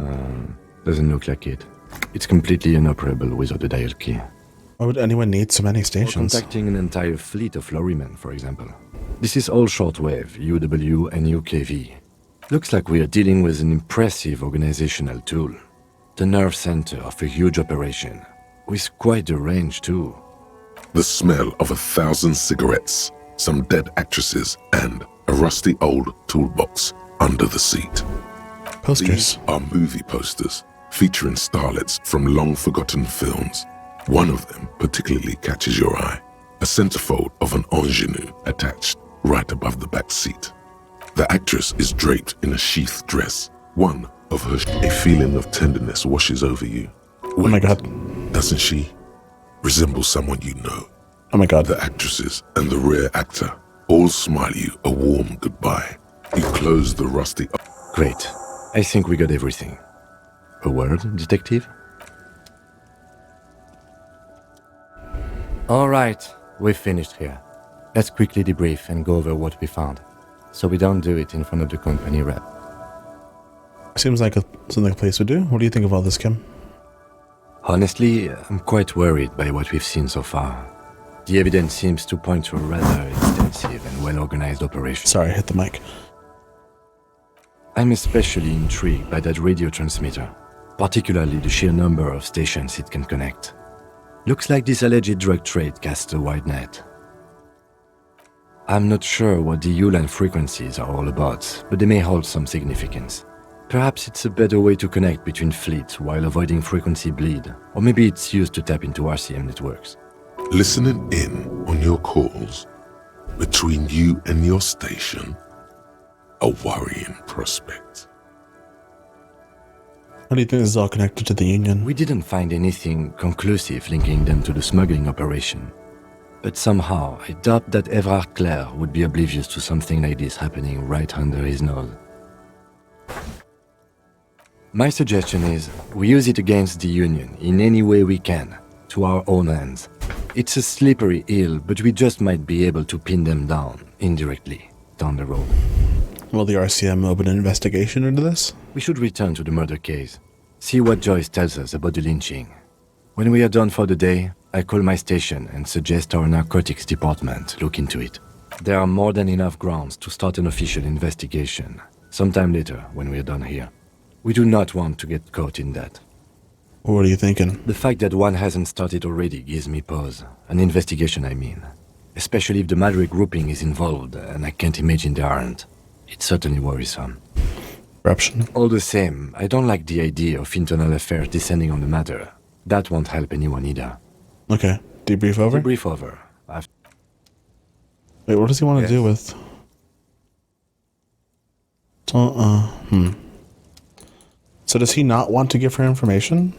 C: Doesn't look like it. It's completely inoperable without a dial key.
A: Why would anyone need so many
C: Or
A: stations?
C: contacting an entire fleet of lorrymen, for example. This is all shortwave, UW and UKV. Looks like we are dealing with an impressive organizational tool. The nerve center of a huge operation. With quite a range, too.
B: The smell of 1,000 cigarettes, some dead actresses, and a rusty old toolbox under the seat.
A: Posters.
B: These are movie posters featuring starlets from long-forgotten films. One of them particularly catches your eye. A centerfold of an ingenue attached right above the back seat. The actress is draped in a sheath dress, one of her. A feeling of tenderness washes over you.
A: Oh my god.
B: Doesn't she resemble someone you know?
A: Oh my god.
B: The actresses and the rare actor all smile you a warm goodbye. You close the rusty...
C: Great. I think we got everything. A word, detective? All right, we've finished here. Let's quickly debrief and go over what we found, so we don't do it in front of the company rep.
A: Seems like something a place would do. What do you think of all this, Kim?
C: Honestly, I'm quite worried by what we've seen so far. The evidence seems to point to a rather extensive and well-organized operation.
A: Sorry, I hit the mic.
C: I'm especially intrigued by that radio transmitter, particularly the sheer number of stations it can connect. Looks like this alleged drug trade casts a wide net. I'm not sure what the Ulan frequencies are all about, but they may hold some significance. Perhaps it's a better way to connect between fleets while avoiding frequency bleed, or maybe it's used to tap into RCM networks.
B: Listening in on your calls between you and your station, a worrying prospect.
A: How do you think this is all connected to the Union?
C: We didn't find anything conclusive linking them to the smuggling operation. But somehow, I doubt that Everard Clare would be oblivious to something like this happening right under his nose. My suggestion is, we use it against the Union in any way we can, to our own ends. It's a slippery hill, but we just might be able to pin them down, indirectly, down the road.
A: Will the RCM open an investigation into this?
C: We should return to the murder case. See what Joyce tells us about the lynching. When we are done for the day, I call my station and suggest our narcotics department look into it. There are more than enough grounds to start an official investigation, sometime later when we are done here. We do not want to get caught in that.
A: What are you thinking?
C: The fact that one hasn't started already gives me pause. An investigation, I mean. Especially if the Madrid grouping is involved, and I can't imagine they aren't. It's certainly worrisome.
A: Corruption.
C: All the same, I don't like the idea of internal affairs descending on the matter. That won't help anyone either.
A: Okay. Debrief over?
C: Debrief over.
A: Wait, what does he want to do with... So does he not want to give her information?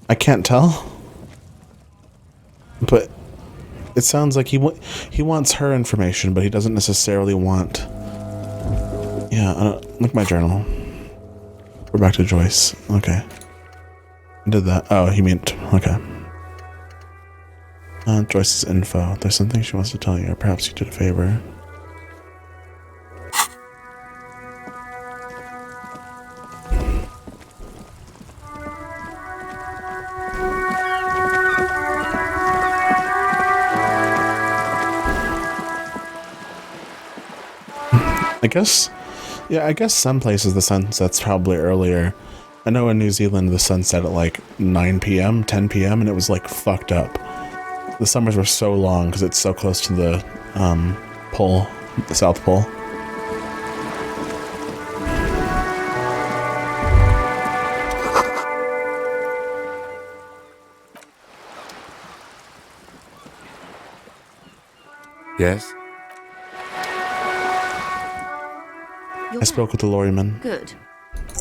A: I can't tell. But it sounds like he wants her information, but he doesn't necessarily want... Yeah, look at my journal. We're back to Joyce. Okay. I did that. Oh, he meant... Okay. Joyce's info. There's something she wants to tell you, or perhaps you did a favor. I guess some places the sun sets probably earlier. I know in New Zealand the sun set at like 9 p.m., 10 p.m. and it was like fucked up. The summers were so long because it's so close to the pole, the South Pole.
C: Yes?
A: I spoke with the lorryman.
I: Good.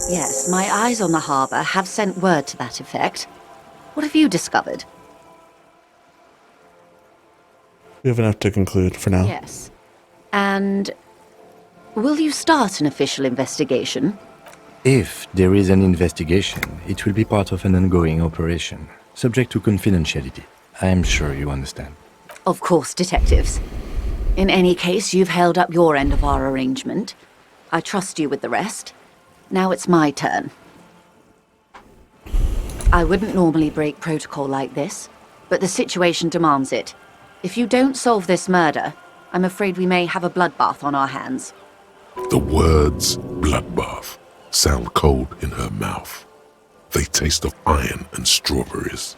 I: Yes, my eyes on the harbour have sent word to that effect. What have you discovered?
A: We have enough to conclude for now.
I: Yes. And will you start an official investigation?
C: If there is an investigation, it will be part of an ongoing operation, subject to confidentiality. I am sure you understand.
I: Of course, detectives. In any case, you've held up your end of our arrangement. I trust you with the rest. Now it's my turn. I wouldn't normally break protocol like this, but the situation demands it. If you don't solve this murder, I'm afraid we may have a bloodbath on our hands.
B: The words bloodbath sound cold in her mouth. They taste of iron and strawberries.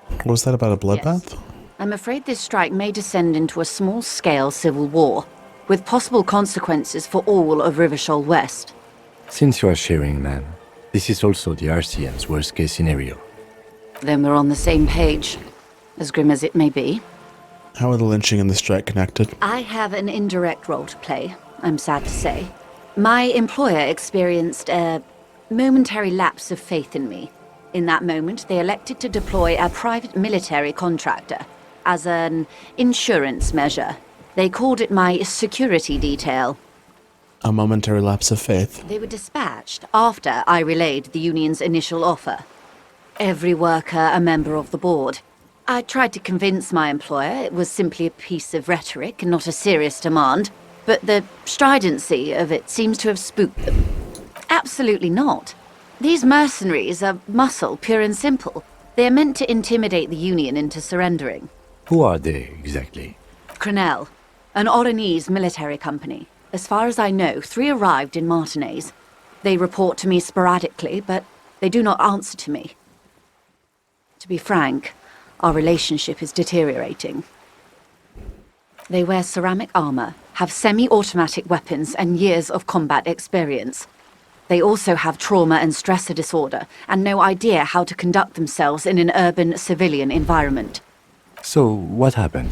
A: What was that about a bloodbath?
I: Yes. I'm afraid this strike may descend into a small-scale civil war, with possible consequences for all of Rivershoal West.
C: Since you are sharing, ma'am, this is also the RCM's worst-case scenario.
I: Then we're on the same page, as grim as it may be.
A: How are the lynching and the strike connected?
I: I have an indirect role to play, I'm sad to say. My employer experienced a momentary lapse of faith in me. In that moment, they elected to deploy a private military contractor as an insurance measure. They called it my security detail.
A: A momentary lapse of faith.
I: They were dispatched after I relayed the union's initial offer. Every worker a member of the board. I tried to convince my employer it was simply a piece of rhetoric and not a serious demand, but the stridency of it seems to have spooked them. Absolutely not. These mercenaries are muscle, pure and simple. They are meant to intimidate the Union into surrendering.
C: Who are they, exactly?
I: Crenel, an Oranese military company. As far as I know, 3 arrived in Martinez. They report to me sporadically, but they do not answer to me. To be frank, our relationship is deteriorating. They wear ceramic armor, have semi-automatic weapons, and years of combat experience. They also have trauma and stressor disorder, and no idea how to conduct themselves in an urban civilian environment.
C: So, what happened?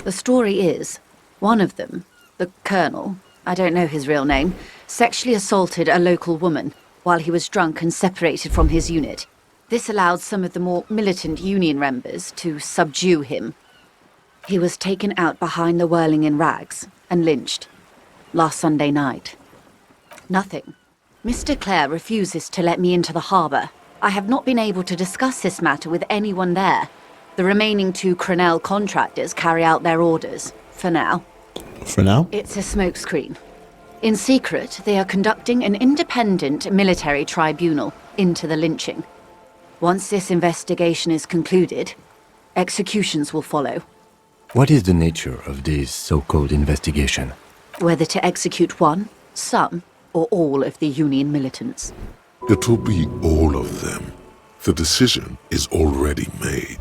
I: The story is, one of them, the colonel, I don't know his real name, sexually assaulted a local woman while he was drunk and separated from his unit. This allowed some of the more militant Union members to subdue him. He was taken out behind the whirling in rags and lynched last Sunday night. Nothing. Mr. Clare refuses to let me into the harbour. I have not been able to discuss this matter with anyone there. The remaining 2 Crenel contractors carry out their orders, for now.
A: For now?
I: It's a smokescreen. In secret, they are conducting an independent military tribunal into the lynching. Once this investigation is concluded, executions will follow.
C: What is the nature of this so-called investigation?
I: Whether to execute one, some, or all of the Union militants.
B: It will be all of them. The decision is already made.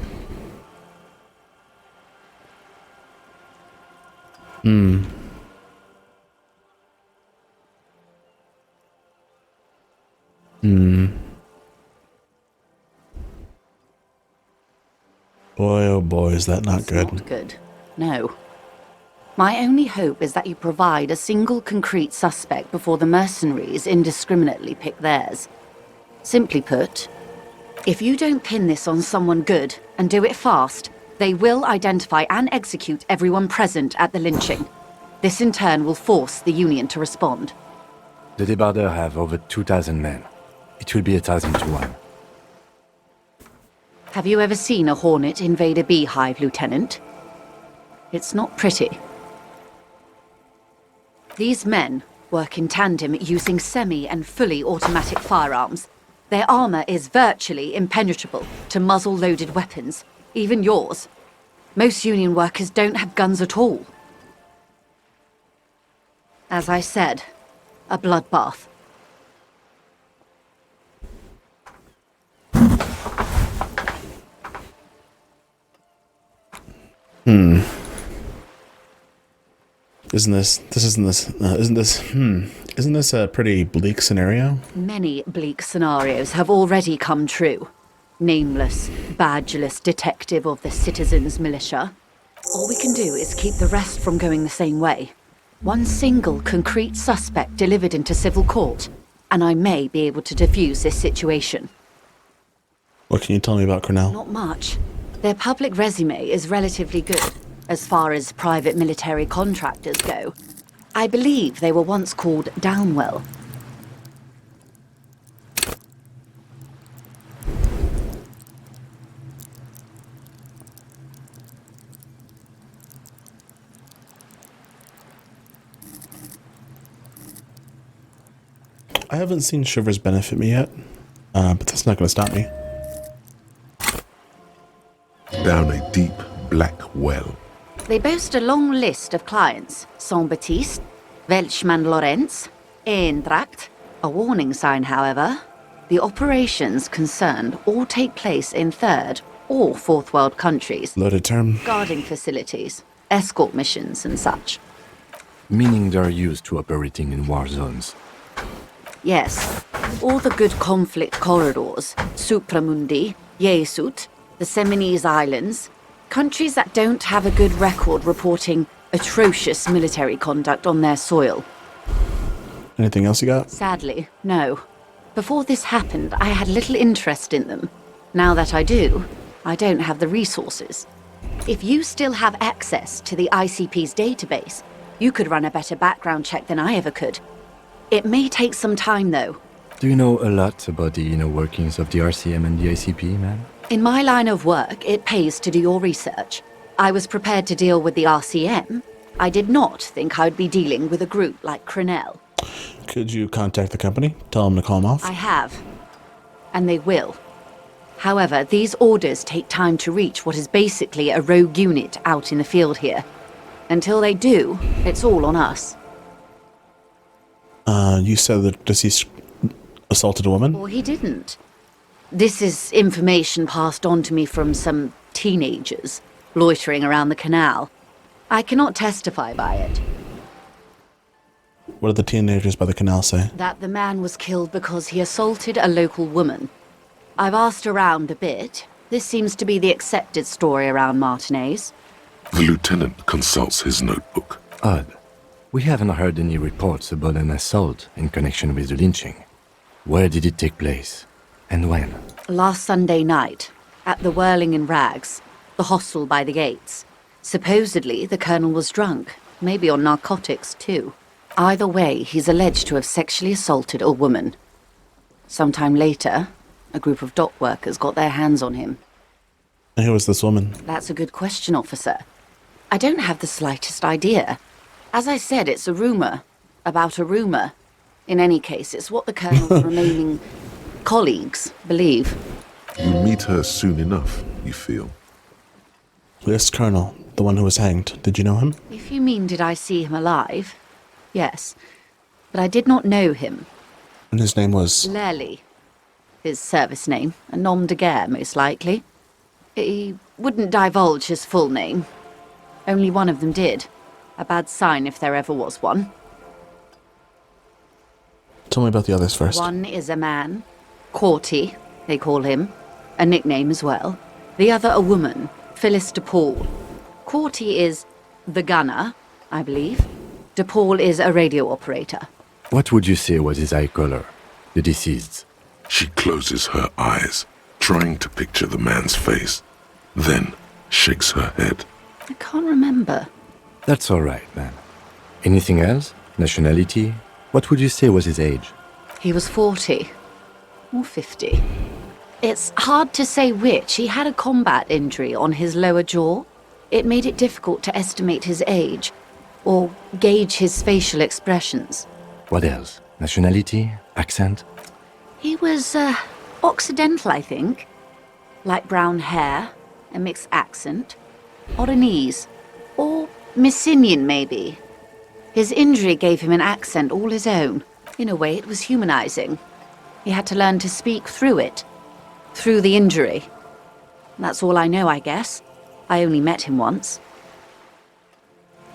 A: Boy, oh boy, is that not good.
I: Not good. No. My only hope is that you provide a single concrete suspect before the mercenaries indiscriminately pick theirs. Simply put, if you don't pin this on someone good and do it fast, they will identify and execute everyone present at the lynching. This in turn will force the Union to respond.
C: The débardeurs have over 2,000 men. It will be 1,000 to 1.
I: Have you ever seen a hornet invade a beehive, Lieutenant? It's not pretty. These men work in tandem using semi- and fully automatic firearms. Their armor is virtually impenetrable to muzzle-loaded weapons, even yours. Most Union workers don't have guns at all. As I said, a bloodbath.
A: Isn't this a pretty bleak scenario?
I: Many bleak scenarios have already come true. Nameless, badgeless detective of the citizens' militia. All we can do is keep the rest from going the same way. One single concrete suspect delivered into civil court, and I may be able to defuse this situation.
A: What can you tell me about Crenel?
I: Not much. Their public resume is relatively good, as far as private military contractors go. I believe they were once called Downwell.
A: I haven't seen Shivers benefit me yet, but that's not going to stop me.
B: Down a deep black well.
I: They boast a long list of clients. Saint-Baptiste, Welchman Lorenz, Eintracht. A warning sign, however. The operations concerned all take place in third or fourth world countries.
A: Loaded term.
I: Guarding facilities, escort missions and such.
C: Meaning they're used to operating in war zones.
I: Yes, all the good conflict corridors, Supramundi, Yesut, the Seminese Islands, countries that don't have a good record reporting atrocious military conduct on their soil.
A: Anything else you got?
I: Sadly, no. Before this happened, I had little interest in them. Now that I do, I don't have the resources. If you still have access to the ICP's database, you could run a better background check than I ever could. It may take some time, though.
C: Do you know a lot about the inner workings of the RCM and the ICP, man?
I: In my line of work, it pays to do your research. I was prepared to deal with the RCM. I did not think I'd be dealing with a group like Crenell.
A: Could you contact the company? Tell them to call him off?
I: I have. And they will. However, these orders take time to reach what is basically a rogue unit out in the field here. Until they do, it's all on us.
A: You said that deceased assaulted a woman?
I: Or he didn't. This is information passed on to me from some teenagers loitering around the canal. I cannot testify by it.
A: What did the teenagers by the canal say?
I: That the man was killed because he assaulted a local woman. I've asked around a bit. This seems to be the accepted story around Martinez.
B: The lieutenant consults his notebook.
C: Odd. We haven't heard any reports about an assault in connection with the lynching. Where did it take place? And when?
I: Last Sunday night, at the Whirling in Rags, the hostel by the gates. Supposedly, the colonel was drunk, maybe on narcotics too. Either way, he's alleged to have sexually assaulted a woman. Sometime later, a group of dockworkers got their hands on him.
A: And who was this woman?
I: That's a good question, officer. I don't have the slightest idea. As I said, it's a rumor. About a rumor. In any case, it's what the colonel's remaining colleagues believe.
B: You'll meet her soon enough, you feel.
A: This colonel, the one who was hanged, did you know him?
I: If you mean did I see him alive? Yes. But I did not know him.
A: And his name was?
I: Lely. His service name, a nom de guerre, most likely. He wouldn't divulge his full name. Only one of them did. A bad sign if there ever was one.
A: Tell me about the others first.
I: One is a man. Corty, they call him. A nickname as well. The other a woman, Phyllis DePaul. Corty is the gunner, I believe. DePaul is a radio operator.
C: What would you say was his eye color, the deceased's?
B: She closes her eyes, trying to picture the man's face, then shakes her head.
I: I can't remember.
C: That's all right, man. Anything else? Nationality? What would you say was his age?
I: He was 40. Or 50. It's hard to say which. He had a combat injury on his lower jaw. It made it difficult to estimate his age, or gauge his facial expressions.
C: What else? Nationality? Accent?
I: He was, Occidental, I think. Light brown hair, a mixed accent. Oranese. Or Messinian, maybe. His injury gave him an accent all his own. In a way, it was humanizing. He had to learn to speak through it. Through the injury. That's all I know, I guess. I only met him once.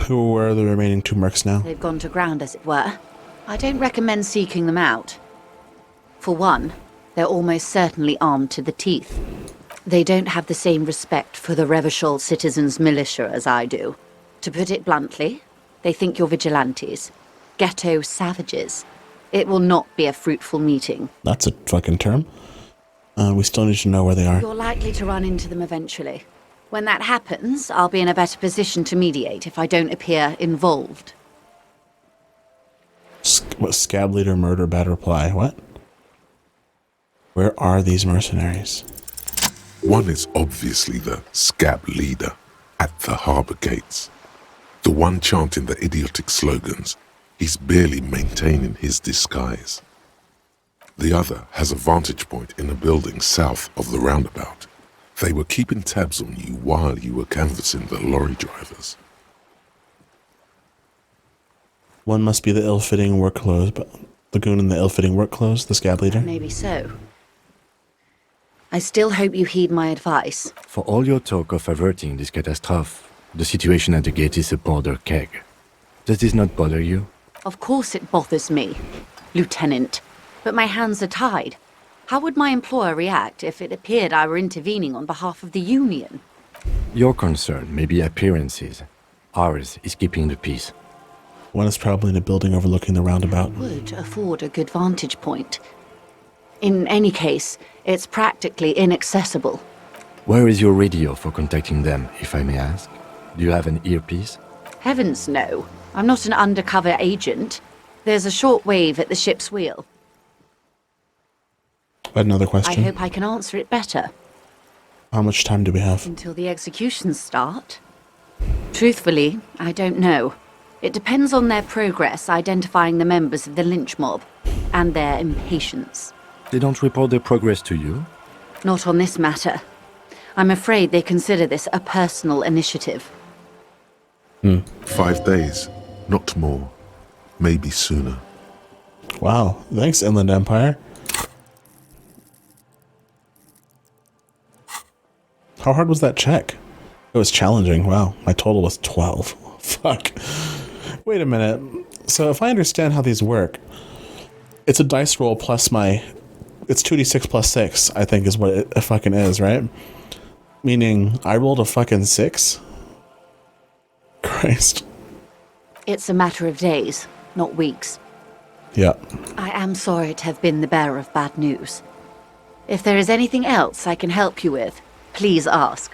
A: Who were the remaining two mercs now?
I: They've gone to ground, as it were. I don't recommend seeking them out. For one, they're almost certainly armed to the teeth. They don't have the same respect for the Revachol citizens' militia as I do. To put it bluntly, they think you're vigilantes. Ghetto savages. It will not be a fruitful meeting.
A: That's a fucking term. We still need to know where they are.
I: You're likely to run into them eventually. When that happens, I'll be in a better position to mediate if I don't appear involved.
A: What? Scab leader, murder, bad reply. What? Where are these mercenaries?
B: One is obviously the scab leader at the harbor gates. The one chanting the idiotic slogans. He's barely maintaining his disguise. The other has a vantage point in a building south of the roundabout. They were keeping tabs on you while you were canvassing the lorry drivers.
A: One must be the ill-fitting work clothes, but the goon in the ill-fitting work clothes, the scab leader.
I: Maybe so. I still hope you heed my advice.
C: For all your talk of averting this catastrophe, the situation at the gate is a border keg. Does this not bother you?
I: Of course it bothers me, Lieutenant. But my hands are tied. How would my employer react if it appeared I were intervening on behalf of the Union?
C: Your concern may be appearances. Ours is keeping the peace.
A: One is probably in a building overlooking the roundabout.
I: Would afford a good vantage point. In any case, it's practically inaccessible.
C: Where is your radio for contacting them, if I may ask? Do you have an earpiece?
I: Heavens no. I'm not an undercover agent. There's a short wave at the ship's wheel.
A: Another question.
I: I hope I can answer it better.
A: How much time do we have?
I: Until the executions start? Truthfully, I don't know. It depends on their progress identifying the members of the lynch mob, and their impatience.
C: They don't report their progress to you?
I: Not on this matter. I'm afraid they consider this a personal initiative.
B: 5 days, not more. Maybe sooner.
A: Wow. Thanks, Inland Empire. How hard was that check? It was challenging. Wow. My total was 12. Fuck. Wait a minute. So if I understand how these work, it's a dice roll plus it's 2d6 plus 6, I think is what it fucking is, right? Meaning I rolled a fucking 6? Christ.
I: It's a matter of days, not weeks.
A: Yeah.
I: I am sorry to have been the bearer of bad news. If there is anything else I can help you with, please ask.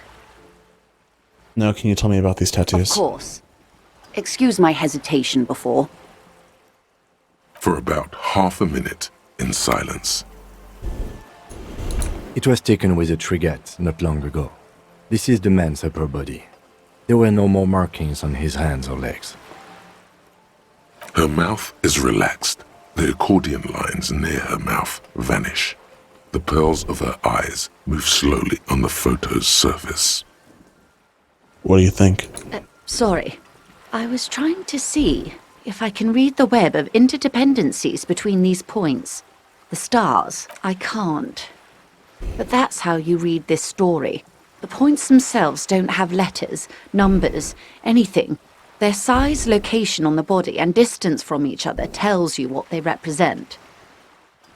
A: Now, can you tell me about these tattoos?
I: Of course. Excuse my hesitation before.
B: For about half a minute, in silence.
C: It was taken with a trigette not long ago. This is the man's upper body. There were no more markings on his hands or legs.
B: Her mouth is relaxed. The accordion lines near her mouth vanish. The pearls of her eyes move slowly on the photo's surface.
A: What do you think?
I: Sorry. I was trying to see if I can read the web of interdependencies between these points. The stars, I can't. But that's how you read this story. The points themselves don't have letters, numbers, anything. Their size, location on the body, and distance from each other tells you what they represent.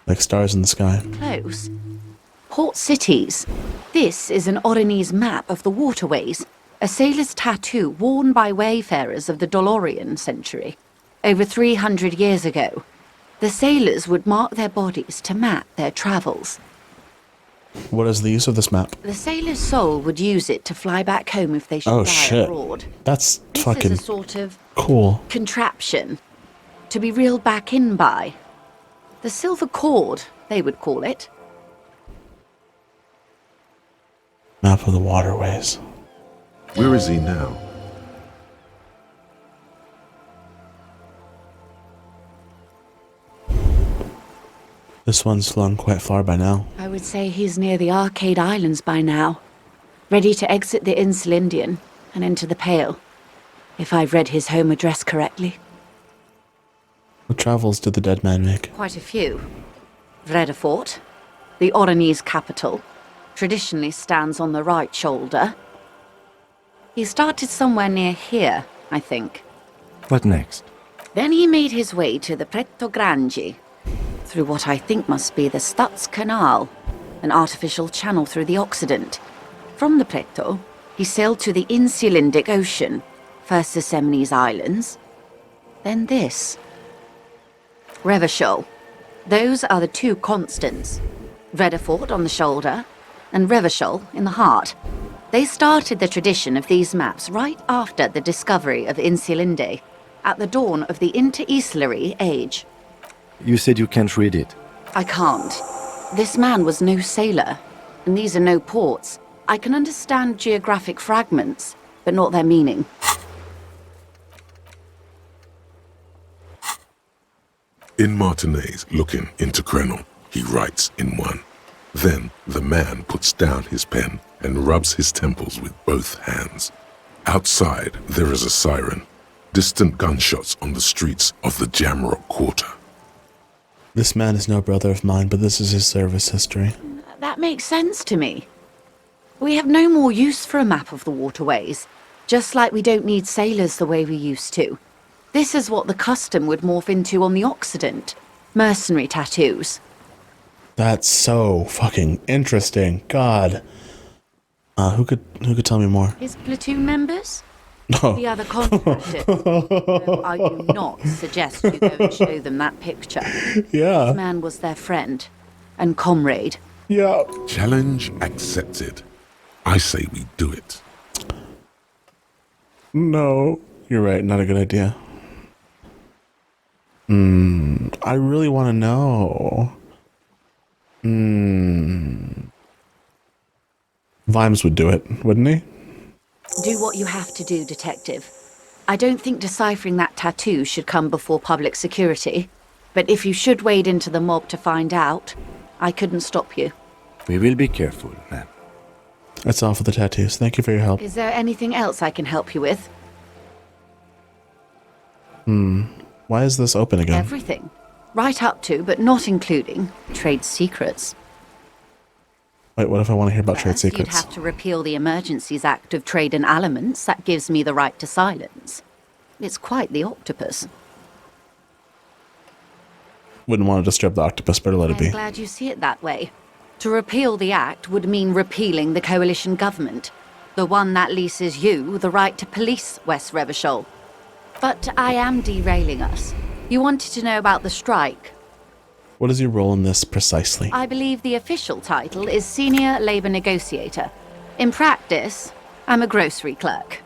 A: Like stars in the sky.
I: Close. Port cities. This is an Oronese map of the waterways, a sailor's tattoo worn by wayfarers of the Dolorian century. Over 300 years ago, the sailors would mark their bodies to map their travels.
A: What is the use of this map?
I: The sailor's soul would use it to fly back home if they should die abroad.
A: That's
I: This
A: fucking
I: is a sort of
A: cool.
I: contraption to be reeled back in by. The silver cord, they would call it.
A: Map of the waterways.
B: Where is he now?
A: This one's flown quite far by now.
I: I would say he's near the Arcade Islands by now, ready to exit the Insular Indian and into the Pale, if I've read his home address correctly.
A: What travels did the dead man make?
I: Quite a few. Vredefort, the Oronese capital, traditionally stands on the right shoulder. He started somewhere near here, I think.
C: What next?
I: Then he made his way to the Pretto Grande, through what I think must be the Stutz Canal, an artificial channel through the Occident. From the Pretto, he sailed to the Insular Indic Ocean, first the Semnes Islands, then this. Revachol. Those are the two constants. Vredefort on the shoulder, and Revachol in the heart. They started the tradition of these maps right after the discovery of Insulinde, at the dawn of the Interinsulary Age.
C: You said you can't read it.
I: I can't. This man was no sailor, and these are no ports. I can understand geographic fragments, but not their meaning.
B: In Martinez, looking into Krenel, he writes in one. Then the man puts down his pen and rubs his temples with both hands. Outside, there is a siren. Distant gunshots on the streets of the Jamrock Quarter.
A: This man is no brother of mine, but this is his service history.
I: That makes sense to me. We have no more use for a map of the waterways, just like we don't need sailors the way we used to. This is what the custom would morph into on the Occident. Mercenary tattoos.
A: That's so fucking interesting. God. Who could tell me more?
I: His platoon members?
A: No.
I: The other contractors. No, I do not suggest you go and show them that picture.
A: Yeah.
I: This man was their friend and comrade.
A: Yeah.
B: Challenge accepted. I say we do it.
A: No. You're right. Not a good idea. I really want to know. Vimes would do it, wouldn't he?
I: Do what you have to do, Detective. I don't think deciphering that tattoo should come before public security. But if you should wade into the mob to find out, I couldn't stop you.
C: We will be careful, ma'am.
A: That's all for the tattoos. Thank you for your help.
I: Is there anything else I can help you with?
A: Why is this open again?
I: Everything. Right up to, but not including, trade secrets.
A: Wait, what if I want to hear about trade
I: First, you'd
A: secrets?
I: have to repeal the Emergencies Act of Trade in Aliments. That gives me the right to silence. It's quite the octopus.
A: Wouldn't want to disturb the octopus, better let it
I: I'm
A: be.
I: glad you see it that way. To repeal the act would mean repealing the coalition government, the one that leases you the right to police West Revachol. But I am derailing us. You wanted to know about the strike.
A: What is your role in this precisely?
I: I believe the official title is Senior Labour Negotiator. In practice, I'm a grocery clerk.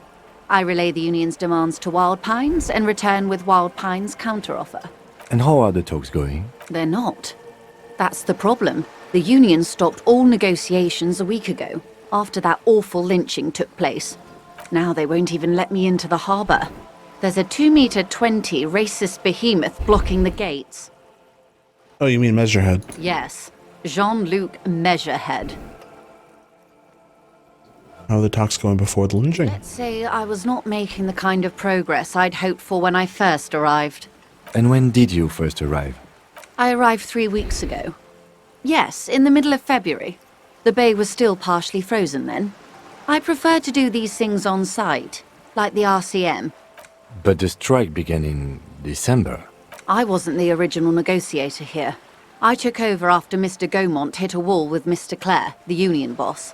I: I relay the union's demands to Wild Pines and return with Wild Pines' counteroffer.
C: And how are the talks going?
I: They're not. That's the problem. The union stopped all negotiations a week ago, after that awful lynching took place. Now they won't even let me into the harbour. There's a 2-meter-20 racist behemoth blocking the gates.
A: Oh, you mean Measurehead.
I: Yes, Jean-Luc Measurehead.
A: How are the talks going before the lynching?
I: Let's say I was not making the kind of progress I'd hoped for when I first arrived.
C: And when did you first arrive?
I: I arrived 3 weeks ago. Yes, in the middle of February. The bay was still partially frozen then. I prefer to do these things on site, like the RCM.
C: But the strike began in December.
I: I wasn't the original negotiator here. I took over after Mr. Gaumont hit a wall with Mr. Clare, the union boss.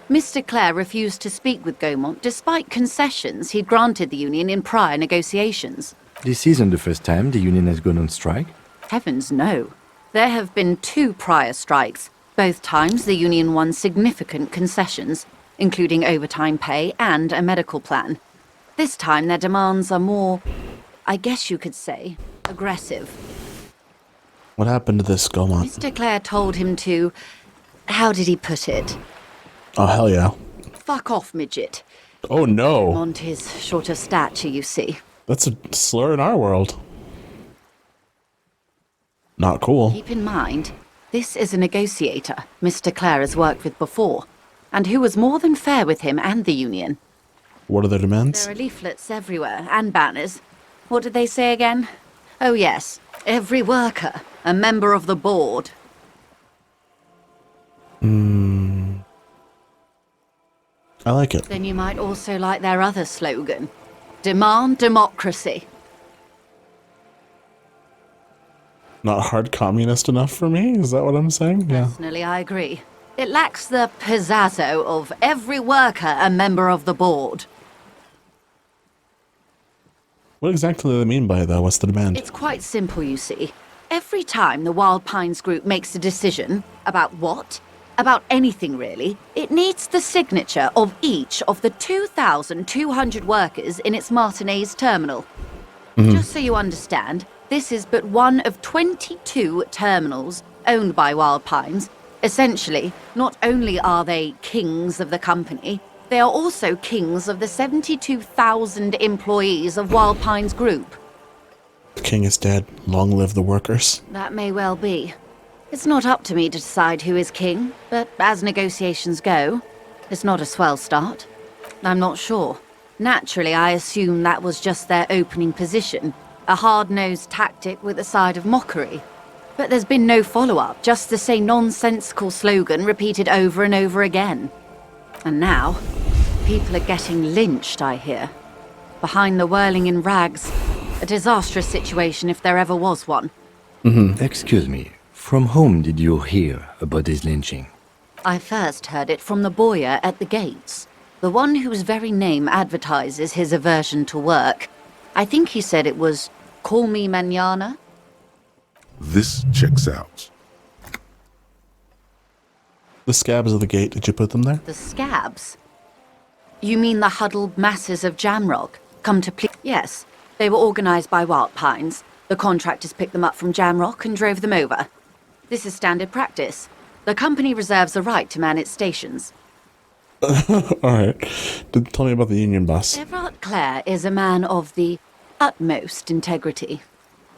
I: Mr. Clare refused to speak with Gaumont despite concessions he'd granted the union in prior negotiations.
C: This isn't the first time the union has gone on strike.
I: Heavens no. There have been 2 prior strikes. Both times the union won significant concessions, including overtime pay and a medical plan. This time their demands are more, I guess you could say, aggressive.
A: What happened to this Gaumont?
I: Mr. Clare told him to... How did he put it?
A: Oh, hell yeah.
I: Fuck off, midget.
A: Oh, no.
I: Mont is short of stature, you see.
A: That's a slur in our world. Not cool.
I: Keep in mind, this is a negotiator Mr. Clare has worked with before, and who was more than fair with him and the union.
A: What are their demands?
I: There are leaflets everywhere, and banners. What did they say again? Oh yes, every worker, a member of the board.
A: I like it.
I: Then you might also like their other slogan. Demand democracy.
A: Not hard communist enough for me? Is that what I'm saying? Yeah.
I: Personally, I agree. It lacks the pizzazzo of every worker a member of the board.
A: What exactly do they mean by that? What's the demand?
I: It's quite simple, you see. Every time the Wild Pines group makes a decision about what? About anything, really, it needs the signature of each of the 2,200 workers in its Martinez terminal. Just so you understand, this is but one of 22 terminals owned by Wild Pines. Essentially, not only are they kings of the company, they are also kings of the 72,000 employees of Wild Pines Group.
A: The king is dead. Long live the workers.
I: That may well be. It's not up to me to decide who is king, but as negotiations go, it's not a swell start. I'm not sure. Naturally, I assume that was just their opening position, a hard-nosed tactic with a side of mockery. But there's been no follow-up, just the same nonsensical slogan repeated over and over again. And now, people are getting lynched, I hear. Behind the whirling in rags, a disastrous situation if there ever was one.
C: Excuse me, from whom did you hear about this lynching?
I: I first heard it from the boyar at the gates. The one whose very name advertises his aversion to work. I think he said it was, "Call me mañana."
B: This checks out.
A: The scabs of the gate, did you put them there?
I: The scabs? You mean the huddled masses of Jamrock? Come to please? Yes. They were organized by Wild Pines. The contractors picked them up from Jamrock and drove them over. This is standard practice. The company reserves the right to man its stations.
A: Alright. Tell me about the union boss.
I: Everard Clare is a man of the utmost integrity.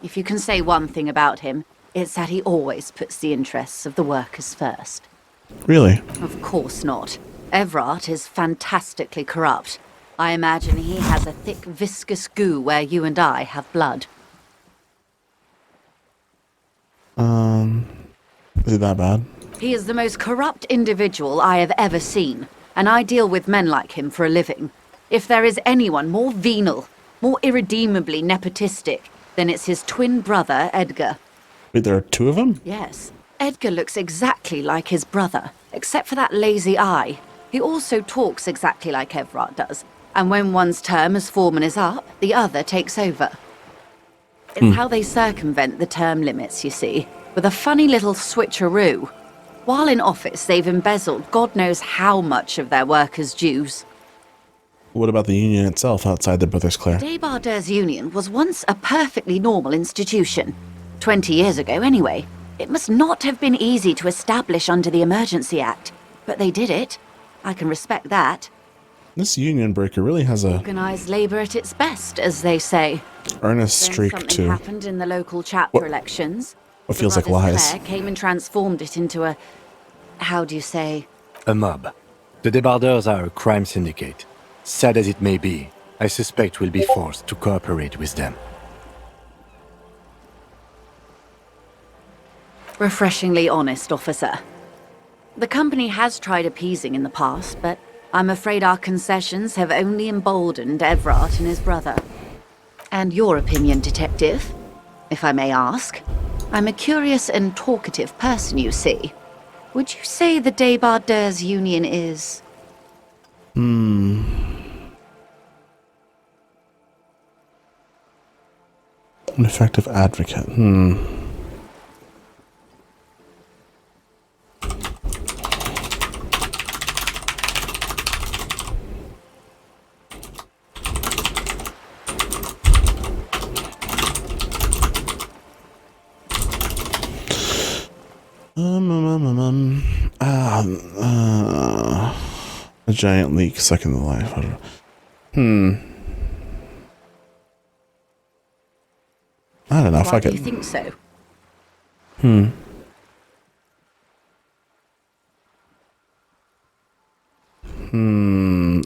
I: If you can say one thing about him, it's that he always puts the interests of the workers first.
A: Really?
I: Of course not. Everard is fantastically corrupt. I imagine he has a thick, viscous goo where you and I have blood.
A: Is it that bad?
I: He is the most corrupt individual I have ever seen, and I deal with men like him for a living. If there is anyone more venal, more irredeemably nepotistic, then it's his twin brother, Edgar.
A: Wait, there are two of them?
I: Yes. Edgar looks exactly like his brother, except for that lazy eye. He also talks exactly like Everard does, and when one's term as foreman is up, the other takes over. It's how they circumvent the term limits, you see, with a funny little switcheroo. While in office, they've embezzled God knows how much of their workers' dues.
A: What about the union itself outside the Brothers Clare?
I: Debardeurs Union was once a perfectly normal institution. 20 years ago, anyway. It must not have been easy to establish under the Emergency Act, but they did it. I can respect that.
A: This union breaker really has a
I: Organised labour at its best, as they say.
A: earnest
I: Then
A: streak
I: something
A: to
I: happened in the local chapter elections.
A: what
I: The
A: feels like
I: Brothers
A: lies.
I: Clare came and transformed it into a... how do you say?
C: A mob. The Debardeurs are a crime syndicate. Sad as it may be, I suspect we'll be forced to cooperate with them.
I: Refreshingly honest, officer. The company has tried appeasing in the past, but I'm afraid our concessions have only emboldened Everard and his brother. And your opinion, detective, if I may ask? I'm a curious and talkative person, you see. Would you say the Debardeurs Union is...
A: An effective advocate. A giant leak sucking the life out of it. I don't know.
I: Why
A: Fuck
I: do
A: it.
I: you think so?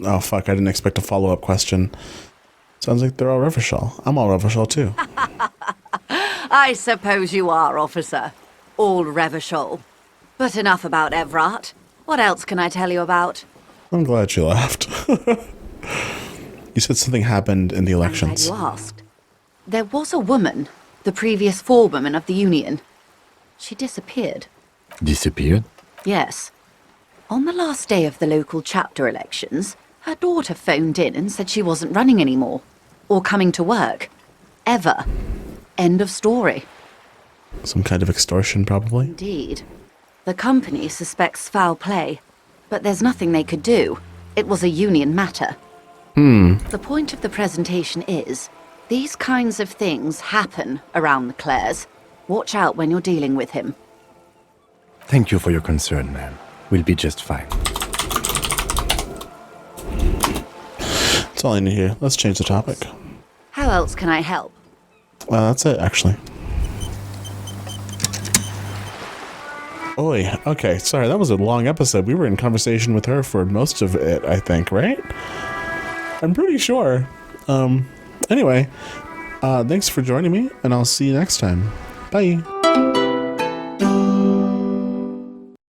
A: Oh fuck! I didn't expect a follow-up question. Sounds like they're all Revachol. I'm all Revachol too.
I: I suppose you are, officer. All Revachol. But enough about Everard. What else can I tell you about?
A: I'm glad she laughed. You said something happened in the
I: I'm glad
A: elections.
I: you asked. There was a woman, the previous forewoman of the Union. She disappeared.
C: Disappeared?
I: Yes. On the last day of the local chapter elections, her daughter phoned in and said she wasn't running anymore. Or coming to work. Ever. End of story.
A: Some kind of extortion, probably.
I: Indeed. The company suspects foul play, but there's nothing they could do. It was a union matter. The point of the presentation is, these kinds of things happen around the Clares. Watch out when you're dealing with him.
C: Thank you for your concern, ma'am. We'll be just fine.
A: That's all I need here. Let's change the topic.
I: How else can I help?
A: That's it, actually. Oi, okay, sorry, that was a long episode. We were in conversation with her for most of it, I think, right? I'm pretty sure. Anyway, thanks for joining me, and I'll see you next time. Bye.